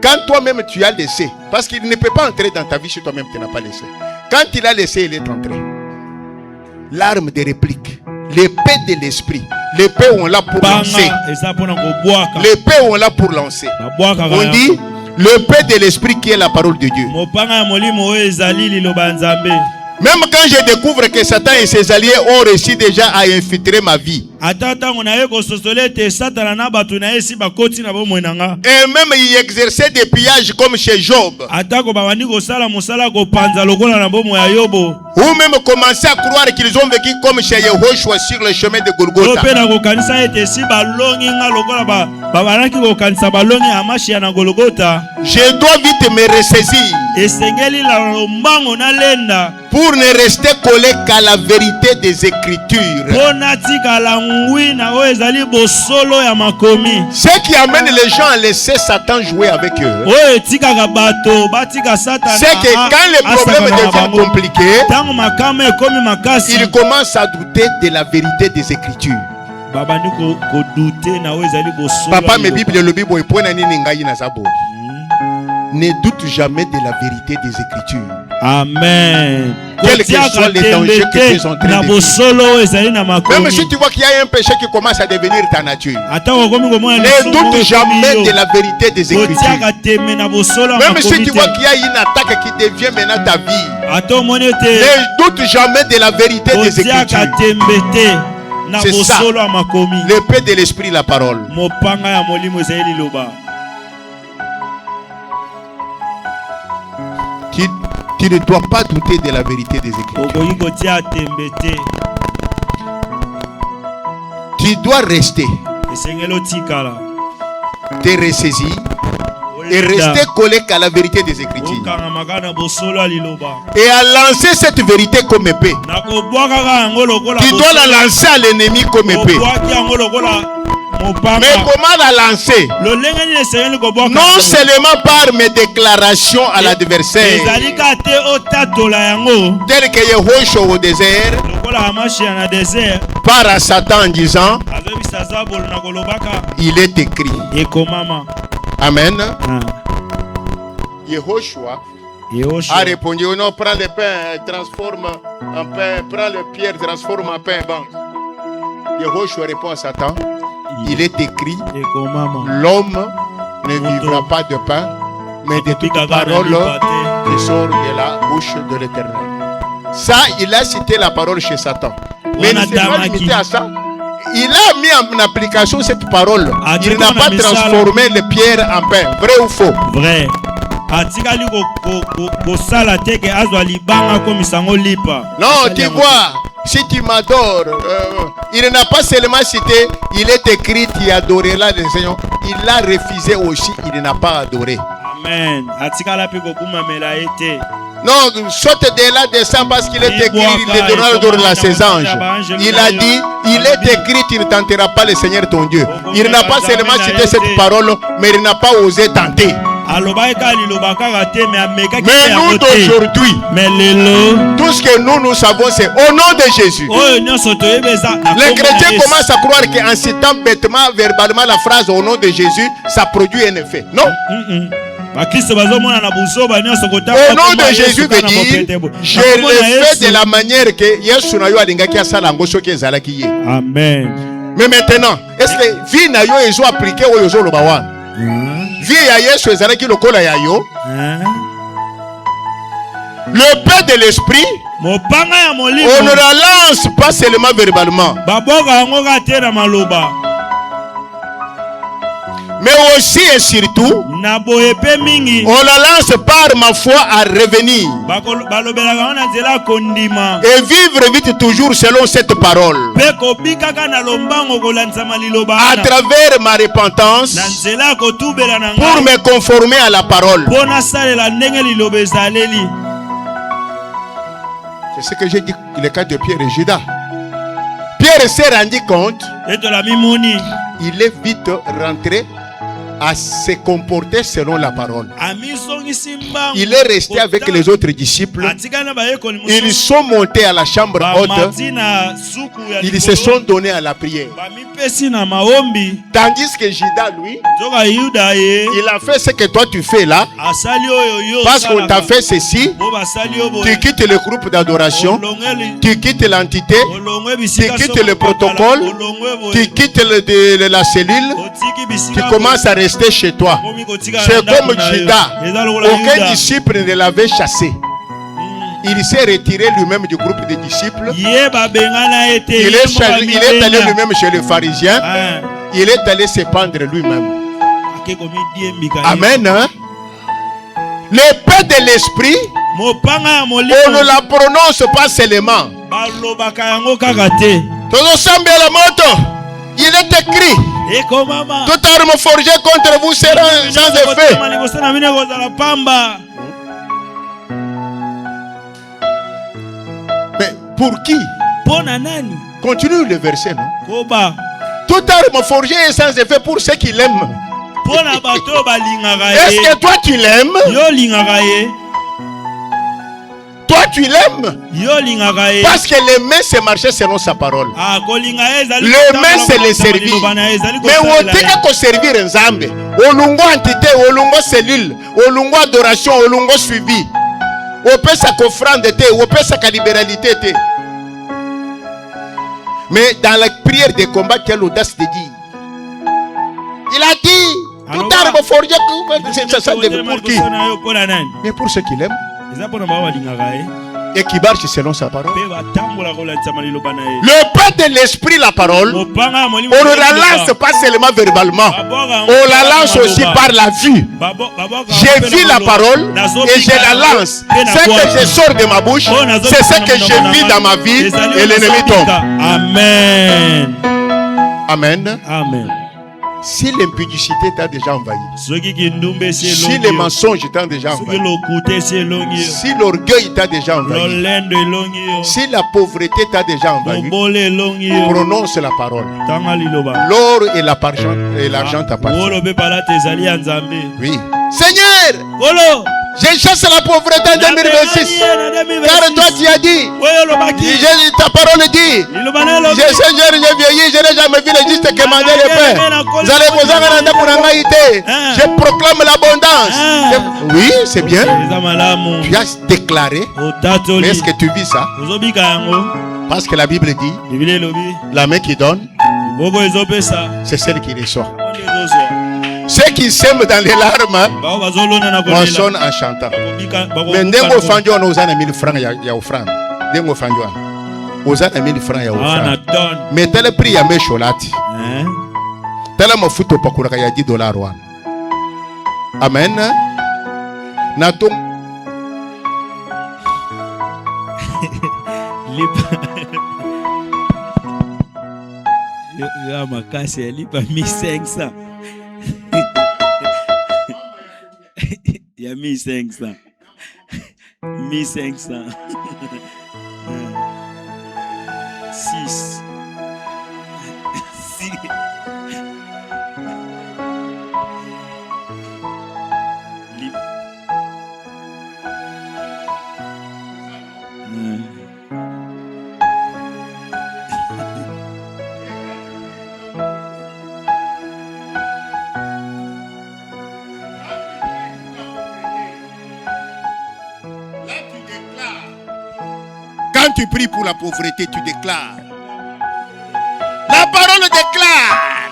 Quand toi-même tu as laissé, parce qu'il ne peut pas entrer dans ta vie si toi-même tu n'as pas laissé. Quand il a laissé, il est entré. L'arme de réplique, l'épée de l'esprit, l'épée où on l'a pour lancer. L'épée où on l'a pour lancer. On dit l'épée de l'esprit qui est la parole de Dieu. Même quand je découvre que Satan et ses alliés ont réussi déjà à infiltrer ma vie, et même y exercer des pillages comme chez Job, ou même commencer à croire qu'ils ont vécu comme chez Yehoshua sur le chemin de Golgotha, je dois vite me ressaisir pour ne rester collé qu'à la vérité des Écritures. Ce qui amène les gens à laisser Satan jouer avec eux, c'est que quand les problèmes deviennent compliqués, ils commencent à douter de la vérité des Écritures. Papa, mes Bibles, le Bible, ne doute jamais de la vérité des Écritures. Amen. Quels que soient les dangers que tu es en train de vivre. Même si tu vois qu'il y a un péché qui commence à devenir ta nature, ne doute jamais de la vérité des Écritures. Même si tu vois qu'il y a une attaque qui devient maintenant ta vie, ne doute jamais de la vérité des Écritures. C'est ça, l'épée de l'esprit, la parole. Tu ne dois pas douter de la vérité des Écritures. Tu dois rester, te ressaisir et rester collé à la vérité des Écritures. Et à lancer cette vérité comme épée. Tu dois la lancer à l'ennemi comme épée. Mais comment la lancer? Non seulement par mes déclarations à l'adversaire, tel que Yehoshua au désert, par à Satan en disant, il est écrit. Amen. Yehoshua a répondu, non, prends le pain, transforme en pain, prends le pierre, transforme en pain. Bon. Yehoshua répond à Satan, il est écrit, l'homme ne vivra pas de pain, mais de toute parole qui sort de la bouche de l'Éternel. Ça, il a cité la parole chez Satan. Mais il ne s'est pas limité à ça. Il a mis en application cette parole. Il n'a pas transformé les pierres en pain. Vrai ou faux? Vrai. Non, tu vois, si tu m'adores, il n'a pas seulement cité, il est écrit, tu adoreras le Seigneur. Il l'a refusé aussi, il n'a pas adoré. Amen. Non, saute de là, descend parce qu'il est écrit, il est donné l'ordre à ses anges. Il a dit, il est écrit, tu ne tenteras pas le Seigneur ton Dieu. Il n'a pas seulement cité cette parole, mais il n'a pas osé tenter. Mais nous d'aujourd'hui, tout ce que nous savons, c'est au nom de Jésus. Les chrétiens commencent à croire qu'en citant bêtement, verbalement la phrase au nom de Jésus, ça produit un effet. Non. Au nom de Jésus veut dire, je le fais de la manière que Yesu na yo alingaki asala ngo soki ezalaki ye. Amen. Mais maintenant, est-ce que vie na yo ezo appliquer oyo zo loba wana? Vie ya Yesu ezalaki lokola ya yo. Le pain de l'esprit, on ne la lance pas seulement verbalement, mais aussi et surtout, on la lance par ma foi à revenir et vivre vite toujours selon cette parole. À travers ma repentance, pour me conformer à la parole. C'est ce que j'ai dit dans le cas de Pierre et Judas. Pierre s'est rendu compte, il est vite rentré à se comporter selon la parole. Il est resté avec les autres disciples. Ils sont montés à la chambre haute. Ils se sont donnés à la prière. Tandis que Judas, lui, il a fait ce que toi tu fais là. Parce qu'on t'a fait ceci. Tu quittes le groupe d'adoration. Tu quittes l'entité. Tu quittes le protocole. Tu quittes la cellule. Tu commences à rester chez toi. C'est comme Judas. Aucun disciple ne l'avait chassé. Il s'est retiré lui-même du groupe des disciples. Il est allé lui-même chez les pharisiens. Il est allé se pendre lui-même. Amen. Hein? Le pain de l'esprit, on ne la prononce pas seulement. Il est écrit, toute arme forgée contre vous sera sans effet. Mais pour qui? Continue le verset, non? Toute arme forgée est sans effet pour ceux qui l'aiment. Est-ce que toi tu l'aimes? Toi tu l'aimes? Parce que l'aimer c'est marcher selon sa parole. L'aimer c'est le servir. Mais on dit qu'on servir un Nzambe. Olungo entité, olungo cellule, olungo adoration, olungo suivi. On peut sa offrande, on peut sa libéralité. Mais dans la prière de combat, tu as l'audace de dire. Il a dit, tout arme forgée, ça devait pour qui? Mais pour ceux qui l'aiment. Et qui marche selon sa parole. Le pain de l'esprit, la parole, on ne la lance pas seulement verbalement, on la lance aussi par la vue. J'ai vu la parole et je la lance. Ce que je sors de ma bouche, c'est ce que je vis dans ma vie et l'ennemi tombe. Amen. Amen. Amen. Si l'impudicité t'a déjà envahi, si les mensonges t'ont déjà envahi, si l'orgueil t'a déjà envahi, si la pauvreté t'a déjà envahi, prononce la parole. L'or et l'argent t'appartiennent. Oui. Seigneur, je chasse la pauvreté en 2026. Car toi tu as dit, ta parole dit, Seigneur, j'ai vieilli, je n'ai jamais vu le juste commander le pain. Je proclame l'abondance. Oui, c'est bien. Tu as déclaré. Mais est-ce que tu vis ça? Parce que la Bible dit, la main qui donne, c'est celle qui reçoit. Ceux qui sèment dans les larmes moissonnent en chantant. Mais ndengo fanjo on a 1000 francs ya offrande. Ndengo fanjo on a 1000 francs ya offrande. Mais tel prix ya me cholati. Tel mafuto pakura ya $10 wan. Amen. Nato Yo makasi lipa 1500. Il y a 1500. 1500. 6. Quand tu pries pour la pauvreté, tu déclares. La parole déclare.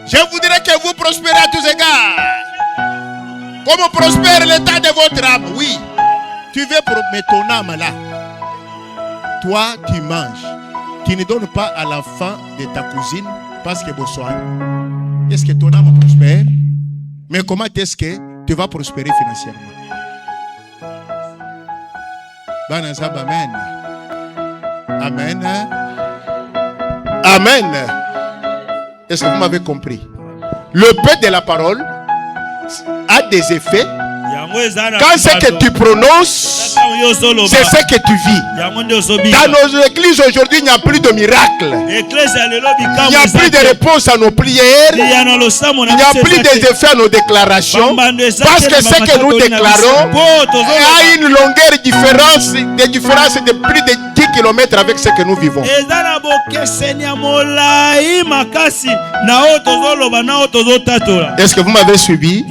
Je voudrais que vous prospérez à tous égards. Comme prospère l'état de votre âme. Oui. Tu veux mettre ton âme là. Toi, tu manges. Tu ne donnes pas à l'enfant de ta cousine parce que besoin. Est-ce que ton âme prospère? Mais comment est-ce que tu vas prospérer financièrement? Amen. Amen. Amen. Est-ce que vous m'avez compris? Le pain de la parole a des effets. Quand c'est que tu prononces, c'est ce que tu vis. Dans nos églises aujourd'hui, il n'y a plus de miracles. Il n'y a plus de réponse à nos prières. Il n'y a plus d'effets à nos déclarations. Parce que ce que nous déclarons a une longueur de différence de plus de 10 km avec ce que nous vivons. Est-ce que vous m'avez suivi?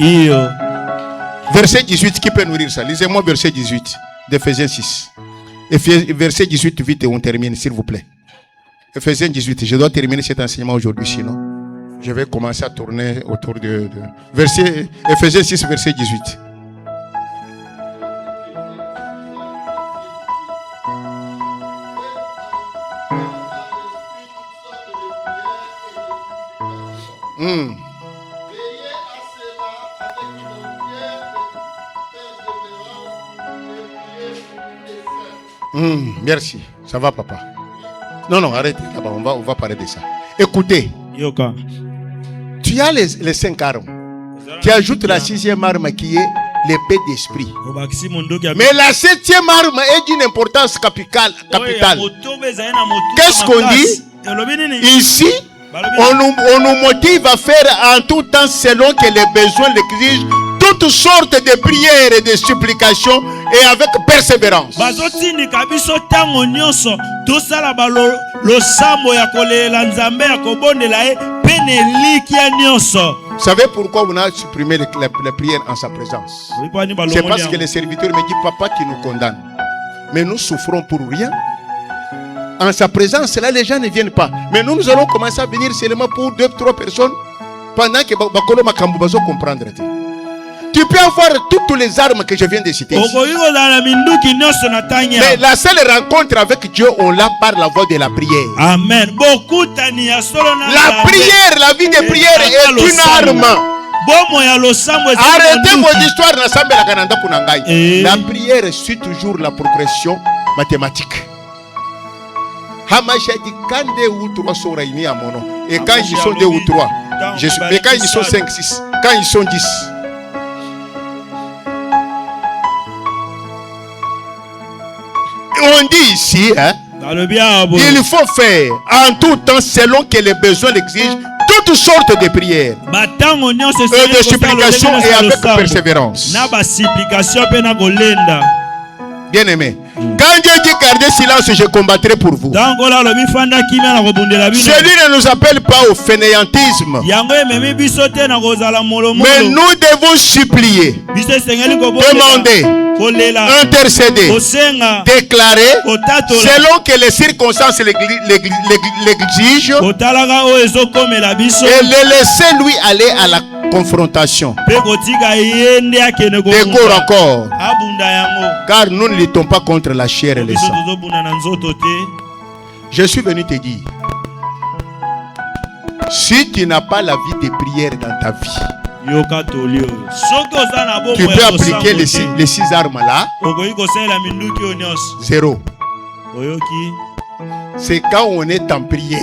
Verset 18, qui peut nourrir ça? Lisez-moi verset 18 d'Éphésiens 6. Verset 18, vite, et on termine, s'il vous plaît. Éphésiens 18, je dois terminer cet enseignement aujourd'hui, sinon je vais commencer à tourner autour de... Verset, Éphésiens 6, verset 18. Merci, ça va papa. Non, arrêtez, on va parler de ça. Écoutez, tu as les 5 armes. Tu ajoutes la 6e arme qui est l'épée d'esprit. Mais la 7e arme est d'une importance capitale. Qu'est-ce qu'on dit? Ici, on nous motive à faire en tout temps selon que les besoins l'exigent toutes sortes de prières et de supplications et avec persévérance. Vous savez pourquoi on a supprimé les prières en sa présence? C'est parce que les serviteurs me disent, papa, tu nous condamnes. Mais nous souffrons pour rien. En sa présence, là, les gens ne viennent pas. Mais nous allons commencer à venir seulement pour 2-3 personnes pendant que Bakolo Makambu va comprendre. Tu peux avoir toutes les armes que je viens de citer. Mais la seule rencontre avec Dieu, on l'a par la voie de la prière. Amen. La prière, la vie de prière est une arme. Arrêtez vos histoires. La prière suit toujours la progression mathématique. Hamacha dit quand 2 ou 3 sont réunis à mon nom. Et quand ils sont 2 ou 3, je suis. Mais quand ils sont 5, 6, quand ils sont 10. On dit ici, hein, il faut faire en tout temps selon que les besoins l'exigent toutes sortes de prières et de supplications et avec persévérance. Bien aimé, quand Dieu dit gardez silence, je combattrai pour vous. Celui ne nous appelle pas au fainéantisme, mais nous devons supplier, demander, intercéder, déclarer selon que les circonstances l'exigent et le laisser lui aller à la confrontation. Décore encore, car nous ne luttons pas contre la chair et le sang. Je suis venu te dire, si tu n'as pas la vie de prière dans ta vie, tu peux appliquer les 6 armes là. 0. C'est quand on est en prière.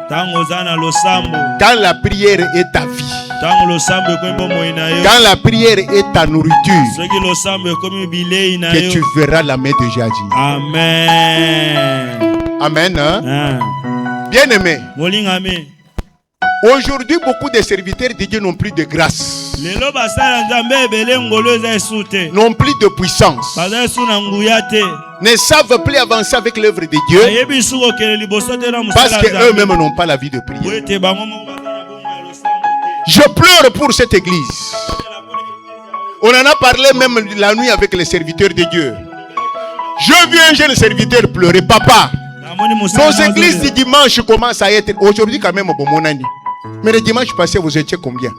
Quand la prière est ta vie. Quand la prière est ta nourriture, que tu verras la main de Dieu agir. Amen. Amen. Hein? Bien aimé. Aujourd'hui, beaucoup de serviteurs de Dieu n'ont plus de grâce, n'ont plus de puissance, ne savent plus avancer avec l'œuvre de Dieu parce qu'eux-mêmes n'ont pas la vie de prière. Je pleure pour cette église. On en a parlé même la nuit avec les serviteurs de Dieu. Je vis un jeune serviteur pleurer. Papa, nos églises du dimanche commencent à être... Aujourd'hui quand même, bon, mon année. Mais le dimanche passé, vous étiez combien?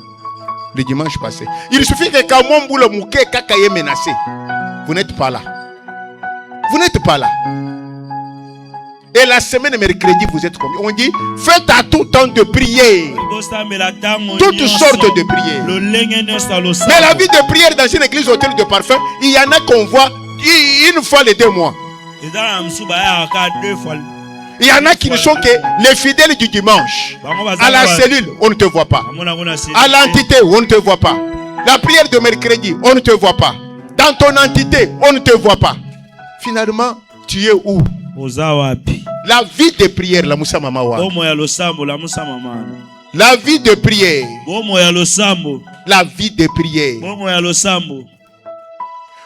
Le dimanche passé. Il suffit que quand mon boulot mouké kaka est menacé. Vous n'êtes pas là. Vous n'êtes pas là. Et la semaine mercredi, vous êtes combien? On dit, faites à tout temps de prier. Toutes sortes de prières. Mais la vie de prière dans une église hôtel de parfum, il y en a qu'on voit une fois les 2 mois. Il y en a qui ne sont que les fidèles du dimanche. À la cellule, on ne te voit pas. À l'entité, on ne te voit pas. La prière de mercredi, on ne te voit pas. Dans ton entité, on ne te voit pas. Finalement, tu es où? La vie de prière, la Moussa Mama. La vie de prière. La vie de prière.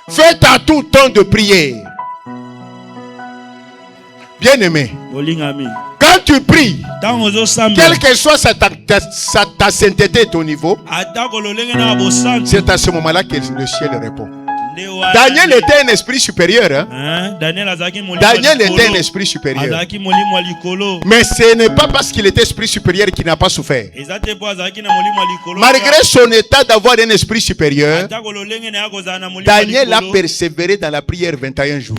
Faites à tout temps de prière. Bien aimé, quand tu pries, quelle que soit ta sainteté et ton niveau, c'est à ce moment-là que le ciel répond. Daniel était un esprit supérieur. Hein? Daniel était un esprit supérieur. Mais ce n'est pas parce qu'il était esprit supérieur qu'il n'a pas souffert. Malgré son état d'avoir un esprit supérieur, Daniel a persévéré dans la prière 21 jours.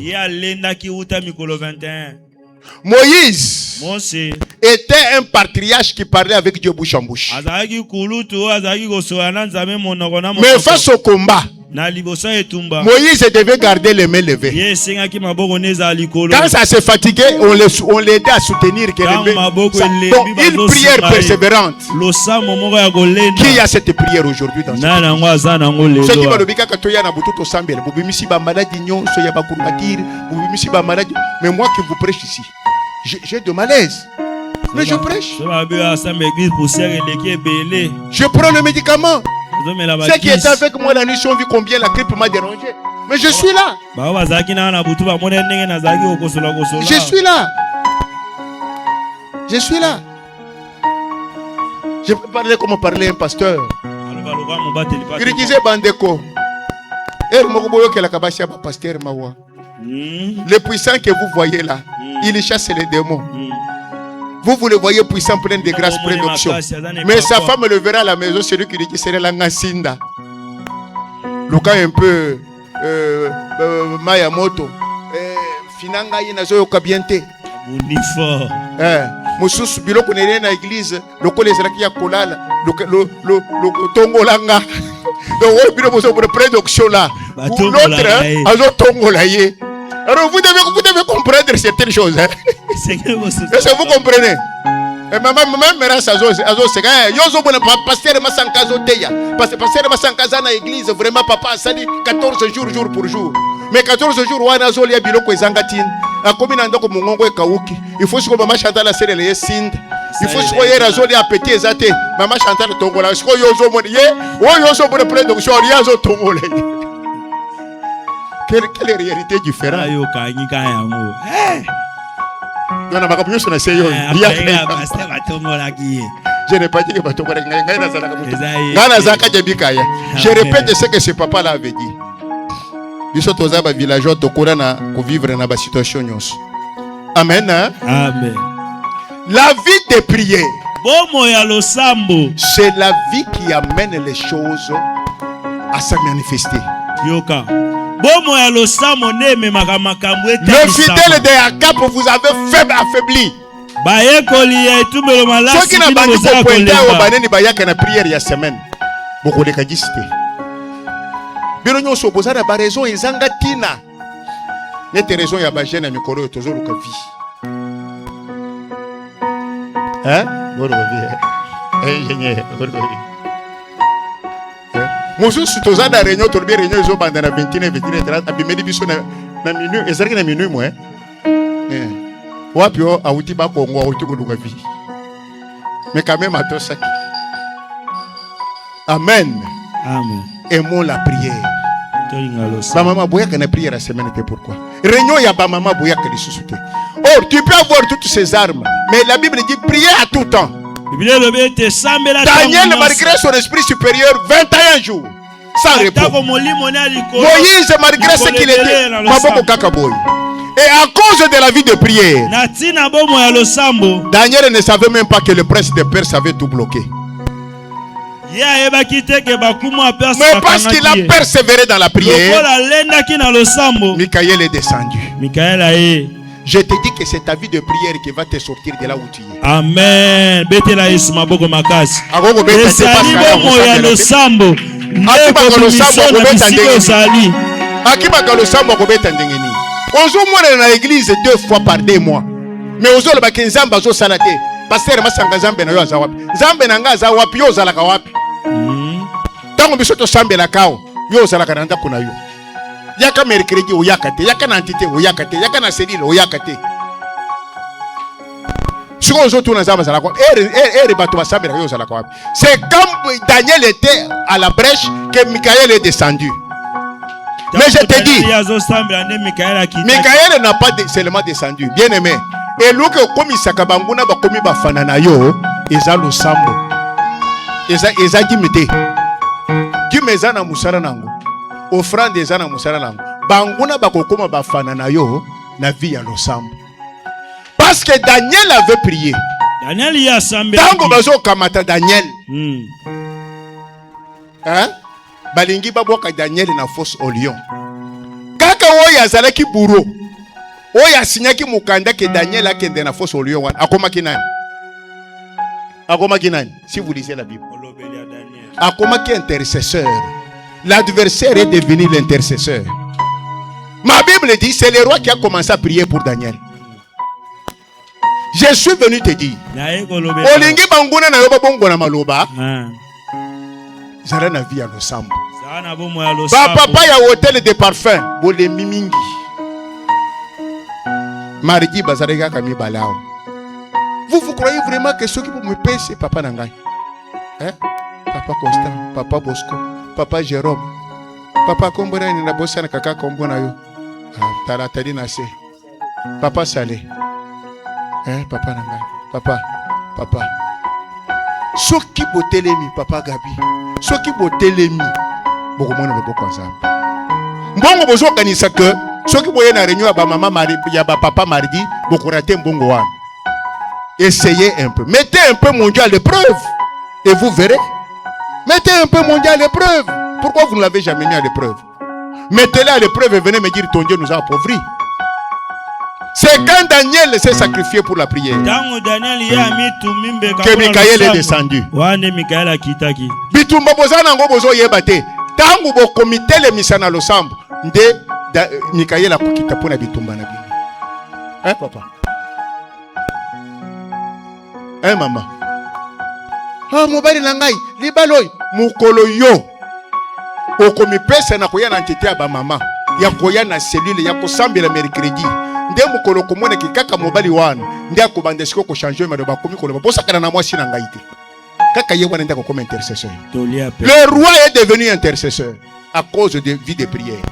Moïse était un patriarche qui parlait avec Dieu bouche en bouche. Mais face au combat, Moïse devait garder les mains levées. Quand ça s'est fatigué, on l'aidait à soutenir. Donc une prière persévérante. Qui a cette prière aujourd'hui dans cette vie? Ceux qui vont le dire que mais moi qui vous prêche ici, j'ai de malaise. Mais je prêche. Je prends le médicament. Ceux qui étaient avec moi la nuit ont vu combien la grippe m'a dérangé. Mais je suis là. Je suis là. Je suis là. Je peux parler comme parlait un pasteur. Il disait Bandeko. Le puissant que vous voyez là, il chasse les démons. Vous le voyez puissant, plein de grâce, plein d'options. Mais sa femme le verra à la maison, celui qui dit que c'est la Ngasinda. Le cas un peu Mayamoto. Finanga inazo kabiente. Mususu biloko nene na église, lokole ezalaki ya kolala, le tongolanga. Donc oui, bilo bozo pour prédiction là. L'autre azo tongola ye. Alors vous devez comprendre certaines choses. Hein? Est-ce que vous comprenez? Et maman, même race azo sega. Yozo bon pasteur masankazo teya. Parce que pasteur masankaza na église vraiment papa sali 14 jours jour pour jour. Mais 14 jours wana zo lia biloko ezangatine. Akomi na ndoko mongongo ekawuki. Il faut que maman Chantal la sere le sinde. Il faut que yera zo lia petit ezate. Maman Chantal tongola. Est-ce que yozo mon ye? O yozo bon plein donc sur yazo tongola. Quelle réalité différente. Ayo kanyika yango. Non, non, je n'ai pas dit que je répète ce que ce papa-là avait dit. Nous sommes tous les villageois qui vivent dans la situation. Amen. Amen. La vie de prière, c'est la vie qui amène les choses à se manifester. Yoka. Le fidèle de Agap vous avez faible affaibli. Ceux qui n'ont pas dit qu'on pointait au banani bayaka na prière ya semaine. Beaucoup de kadisté. Bino nyoso bozana ba raison ezanga tina. Nete raison ya ba jeune mikolo yo tozo luka vie. Hein? Boro vie. Ingénieur, boro vie. Mosusu toza na réunion to réunion zo banda na 21 30 abimeli biso na minute ezariki na minute mo wapi o auti ba kongo auti kuluka vi mais quand même atosaki. Amen. Amen. Aimons la prière. Ba maman boyaka na prière la semaine était pourquoi réunion ya ba maman boyaka lisusu te. Or tu peux avoir toutes ces armes mais la Bible dit prier à tout temps. Daniel, malgré son esprit supérieur, 21 jours, sans repos. Moïse, malgré ce qu'il était, et à cause de la vie de prière, Daniel ne savait même pas que le prince de Perse avait tout bloqué. Mais parce qu'il a persévéré dans la prière, Michael est descendu. Je te dis que c'est ta vie de prière qui va te sortir de là où tu es. Amen. Dans l'église 2 fois par 2 mois. Mais aux autres, il y a des salate. Pasteur Masanga Zambe na yo azawapi. Zambe nanga azawapi yo zalaka wapi. Tango bisoto sambe la kao yo zalaka nanda kuna yo. Yaka mercredi o yakate, yaka na entité o yakate, yaka na cellule o yakate. C'est comme Daniel était à la brèche que Michael est descendu. Mais je te dis, Michael n'a pas seulement descendu, bien aimé. Et l'eau que comme il s'akabanguna ba komi ba fanana yo, eza lo sambo. Eza dimite. Dimeza na musara nango. Offrande eza na musara nango. Banguna ba kokoma ba fanana yo na vie ya lo sambo. Parce que Daniel avait prié. Daniel y a semblé. Tango bazo kamata Daniel. Hein? Balingi baboka Daniel na fosse au lion. Kaka oya zalaki bourreau. Oya signaki mukanda que Daniel a kende na fosse au lion. Akoma kinani? Akoma kinani? Si vous lisez la Bible. Akoma ki intercesseur. L'adversaire est devenu l'intercesseur. Ma Bible dit c'est le roi qui a commencé à prier pour Daniel. Je suis venu te dire. Olingi banguna na yoba bongo na maloba. Zara na vie à l'ensemble. Ba papa ya hôtel de parfum bole mimingi. Maridi bazarega kami balao. Vous croyez vraiment que ceux qui vont me payer c'est papa nangai? Hein? Papa Constant, papa Bosco, papa Jérôme. Papa Kombona ni na bossa na kaka Kombona yo. Tala tali na se. Papa Salé. Papa nanga, papa. Soki botelemi papa Gabi. Soki botelemi bokomona loboko nzambe. Mbongo bozo kanisa que soki boye na réunion ba maman mari ya ba papa mardi bokorate mbongo wana. Essayez un peu. Mettez un peu mon Dieu à l'épreuve et vous verrez. Mettez un peu mon Dieu à l'épreuve. Pourquoi vous ne l'avez jamais mis à l'épreuve? Mettez-le à l'épreuve et venez me dire ton Dieu nous a appauvris. C'est quand Daniel s'est sacrifié pour la prière que Michael est descendu. Bitumba bozana ngo bozo yebate. Tangu bo comité le misana lo sambo nde Michael akukita pona bitumba na bino. Hein papa? Hein, maman? Ah, mobali nangai, libaloy, mukolo yo. Okomi pesa na koya na ntete ya ba mama. Ya koya na cellule ya kosambela mercredi. Nde mukolo komona ki kaka mobali wana. Nde akobandesiko ko changer maloba komi koloba. Bosakana na mwasi na ngai te. Kaka ye wana nde ko comme intercesseur. Le roi est devenu intercesseur à cause de vie de prière.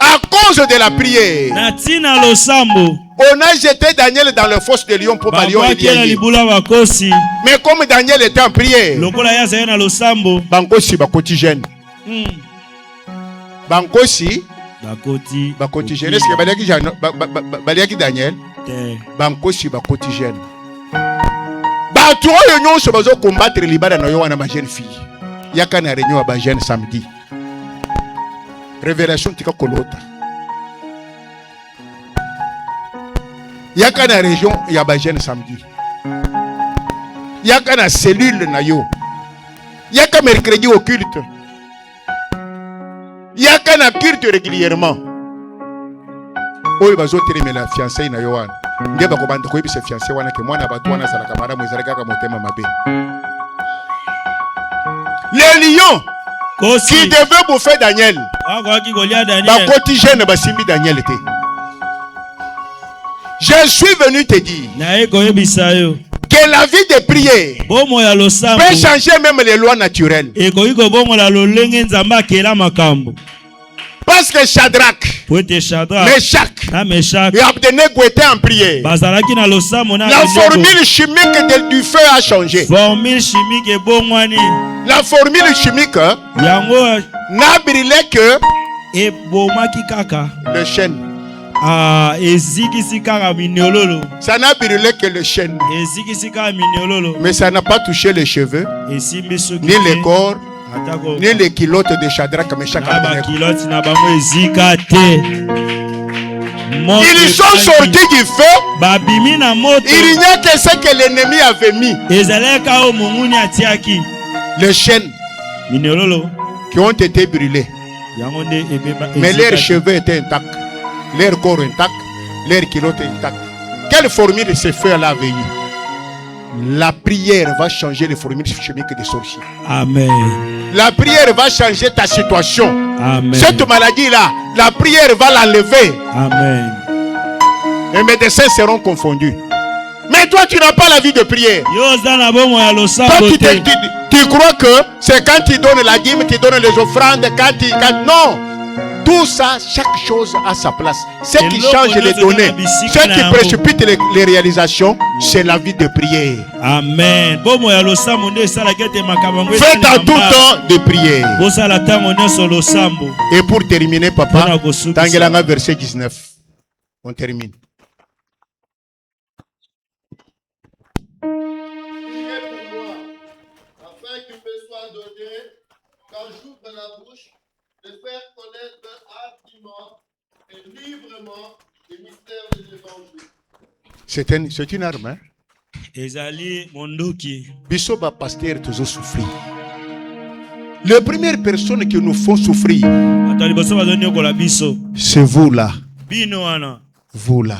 À cause de la prière. Natina losambo. On a jeté Daniel dans le fosse de lion pour pas lion. Mais comme Daniel était en prière, Bankosi bakotigène. Bankosi bakotigène. Est-ce que baliaki Daniel? Bankosi bakotigène. Bato oyo nyonso bazo combattre libala na yo wana ma jeune fille. Yaka na réunion à ba jeune samedi. Révélation tika kolota. Yaka na région ya ba jeune samedi. Yaka na cellule na yo. Yaka mercredi au culte. Yaka na culte régulièrement. Oyo bazo telemela la fiancée na yo wana. Nge bako banda ko yebisa fiancé wana ke mwana batu wana sala kamara mo ezalaka ka motema mabe. Les lions qui devaient bouffer Daniel. Bakoti jeune basimbi Daniel était. Je suis venu te dire que la vie de prière peut changer même les lois naturelles. Parce que Shadrach, Meshach et Abednego étaient en prière. La formule chimique du feu a changé. La formule chimique n'a brûlé que le chêne. Ça n'a brûlé que le chêne. Mais ça n'a pas touché les cheveux, ni le corps, ni les culottes de Shadrach, Meshach et Abednego. Ils sont sortis du feu. Il n'y a que ce que l'ennemi avait mis. Les chaînes qui ont été brûlés. Mais leurs cheveux étaient intacts, leur corps intact, leurs culottes intactes. Quelle formule ce feu-là avait eu? La prière va changer les formules chimiques des sorciers. Amen. La prière va changer ta situation. Amen. Cette maladie-là, la prière va l'enlever. Amen. Les médecins seront confondus. Mais toi, tu n'as pas la vie de prière. Toi, tu crois que c'est quand tu donnes la dîme, tu donnes les offrandes, non. Tout ça, chaque chose a sa place. Ce qui change les données, ce qui précipite les réalisations, c'est la vie de prière. Amen. Faites en tout temps de prière. Et pour terminer, papa, Tangelanga verset 19. On termine. Afin qu'il me soit donné, quand j'ouvre la bouche, de faire connaître hardiment et librement les mystères de l'évangile. C'est une arme, hein? Ezali mondoki. Bisoba pasteur toujours souffrir. Les premières personnes qui nous font souffrir, c'est vous là. Vous là.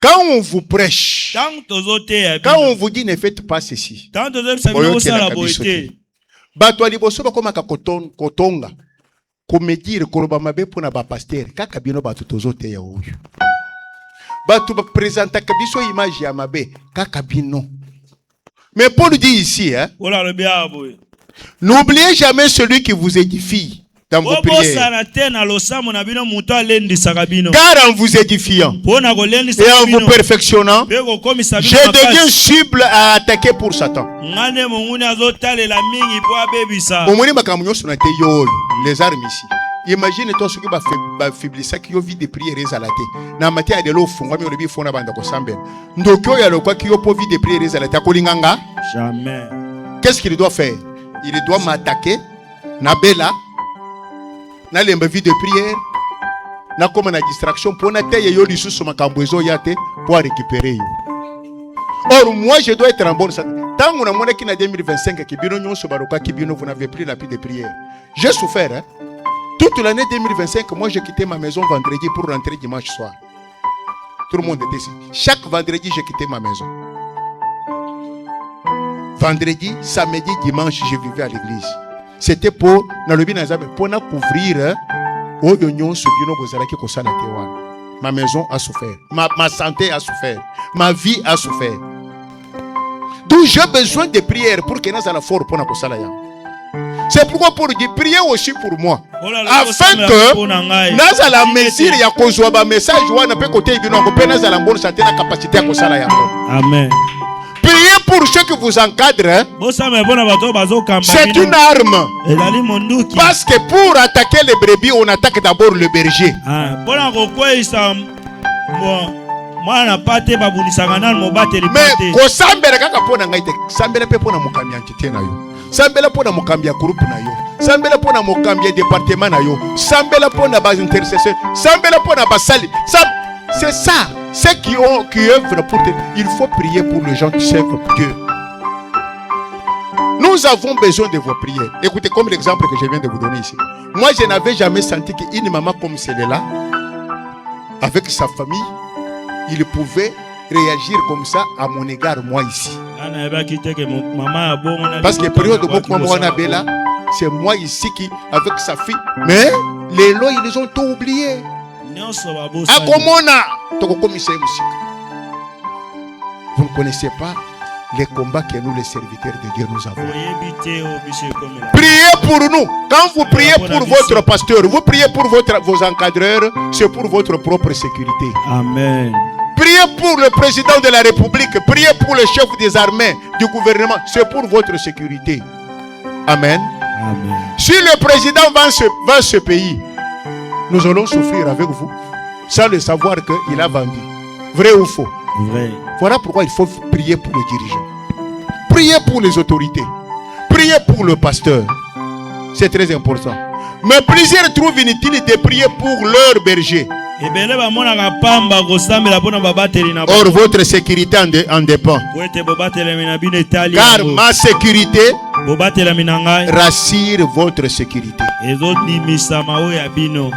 Quand on vous prêche, quand on vous dit ne faites pas ceci, bato liboso bakomaka kotonga komedire koloba mabe pona ba pasteur kaka bino bato tozote ya oyo bato ba présenter biso image ya mabe kaka bino. Mais Paul dit ici, hein, n'oubliez jamais celui qui vous édifie dans vos prières, car en vous édifiant et en vous perfectionnant, je deviens cible à attaquer pour Satan. Les armes ici. Imagine toi ce qui va faiblir ça qui a vie de prière à na matière de l'eau fond comme on fona banda ko sambel ndokyo ya lokwa qui a vie de prière à kolinganga jamais. Qu'est-ce qu'il doit faire? Il doit m'attaquer na bela na lemba vie de prière na comme na distraction pour na taye yo lisusu makambwezo yate pour récupérer. Or moi je dois être en bonne santé. Tant on a mon qui na 2025 qui bino nyonso baroka qui bino vous n'avez plus la vie de prière. J'ai souffert, hein? Toute l'année 2025, moi j'ai quitté ma maison vendredi pour rentrer dimanche soir. Tout le monde était ici. Chaque vendredi, j'ai quitté ma maison. Vendredi, samedi, dimanche, je vivais à l'église. C'était pour couvrir ma maison a souffert. Ma santé a souffert. Ma vie a souffert. Donc j'ai besoin de prières pour que nous allons fort pour nous. C'est pourquoi pour dire prier aussi pour moi. Afin que nous allons mesure ya kozwa ba message wana pe côté bino ko pe nous allons bonne santé na capacité à kosala yango. Amen. Priez pour ceux qui vous encadrent. C'est une arme. Parce que pour attaquer les brebis, on attaque d'abord le berger. Mais kosambela kaka pona ngai te. Sambela pe pona mokambi entité na yo. Sambela pona mokambi ya groupe na yo. Sambela pona mokambi ya département na yo. Sambela pona bas intercesseur. Sambela pona basali. C'est ça. Ceux qui œuvrent pour te... Il faut prier pour les gens qui servent Dieu. Nous avons besoin de vos prières. Écoutez, comme l'exemple que je viens de vous donner ici. Moi, je n'avais jamais senti qu'une maman comme celle-là, avec sa famille, il pouvait réagir comme ça à mon égard, moi ici. Parce que période de Bela, c'est moi ici qui, avec sa fille. Mais les lois, ils ont tout oublié. Vous ne connaissez pas les combats que nous, les serviteurs de Dieu, nous avons. Priez pour nous. Quand vous priez pour votre pasteur, vous priez pour vos encadreurs, c'est pour votre propre sécurité. Amen. Priez pour le président de la République, priez pour le chef des armées, du gouvernement, c'est pour votre sécurité. Amen. Amen. Si le président vend ce pays, nous allons souffrir avec vous, sans le savoir qu'il a vendu. Vrai ou faux? Vrai. Voilà pourquoi il faut prier pour les dirigeants. Priez pour les autorités. Priez pour le pasteur. C'est très important. Mais plusieurs trouvent inutile de prier pour leur berger. Or, votre sécurité en dépend. Car ma sécurité rassure votre sécurité.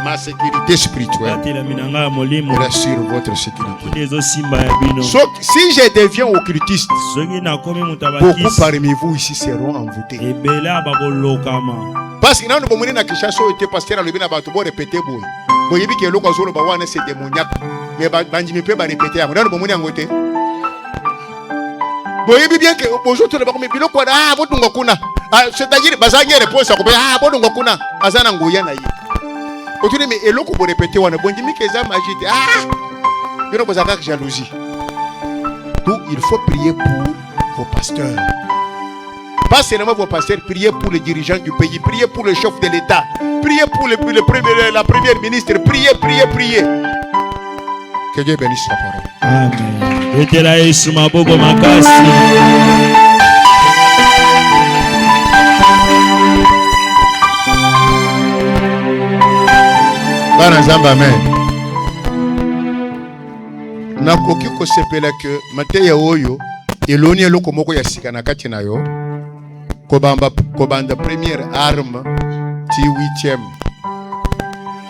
Ma sécurité spirituelle rassure votre sécurité. Si je deviens occultiste, beaucoup parmi vous ici seront envoûtés. Parce que nous avons été pasteur à l'objet de répéter. Mais c'est démoniaque. Mais bandimi peut répéter. Nous avons été. Bien que aujourd'hui le biloko ah bodunga kuna c'est-à-dire bazangi réponse ko ah bodunga kuna azana nguya na yi otuni mais eloko bo répéter wana bondimi que ça magite ah bino bazaka jalousie. Donc il faut prier pour vos pasteurs. Pas seulement vos pasteurs, priez pour les dirigeants du pays, priez pour le chef de l'État, priez pour la première ministre, priez. Que Dieu bénisse sa parole. Amen. Etela Yesu mabogo makasi. Bana Zamba, amen. Nakoki ko sepela que mateya oyo eloni eloko moko ya sika na kati na yo. Kobanda première arme ti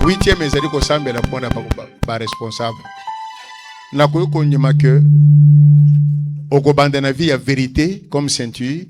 8e ezali ko sambela pona ba responsable. Nakoki ko nyima que okobanda na vie ya vérité comme ceinture.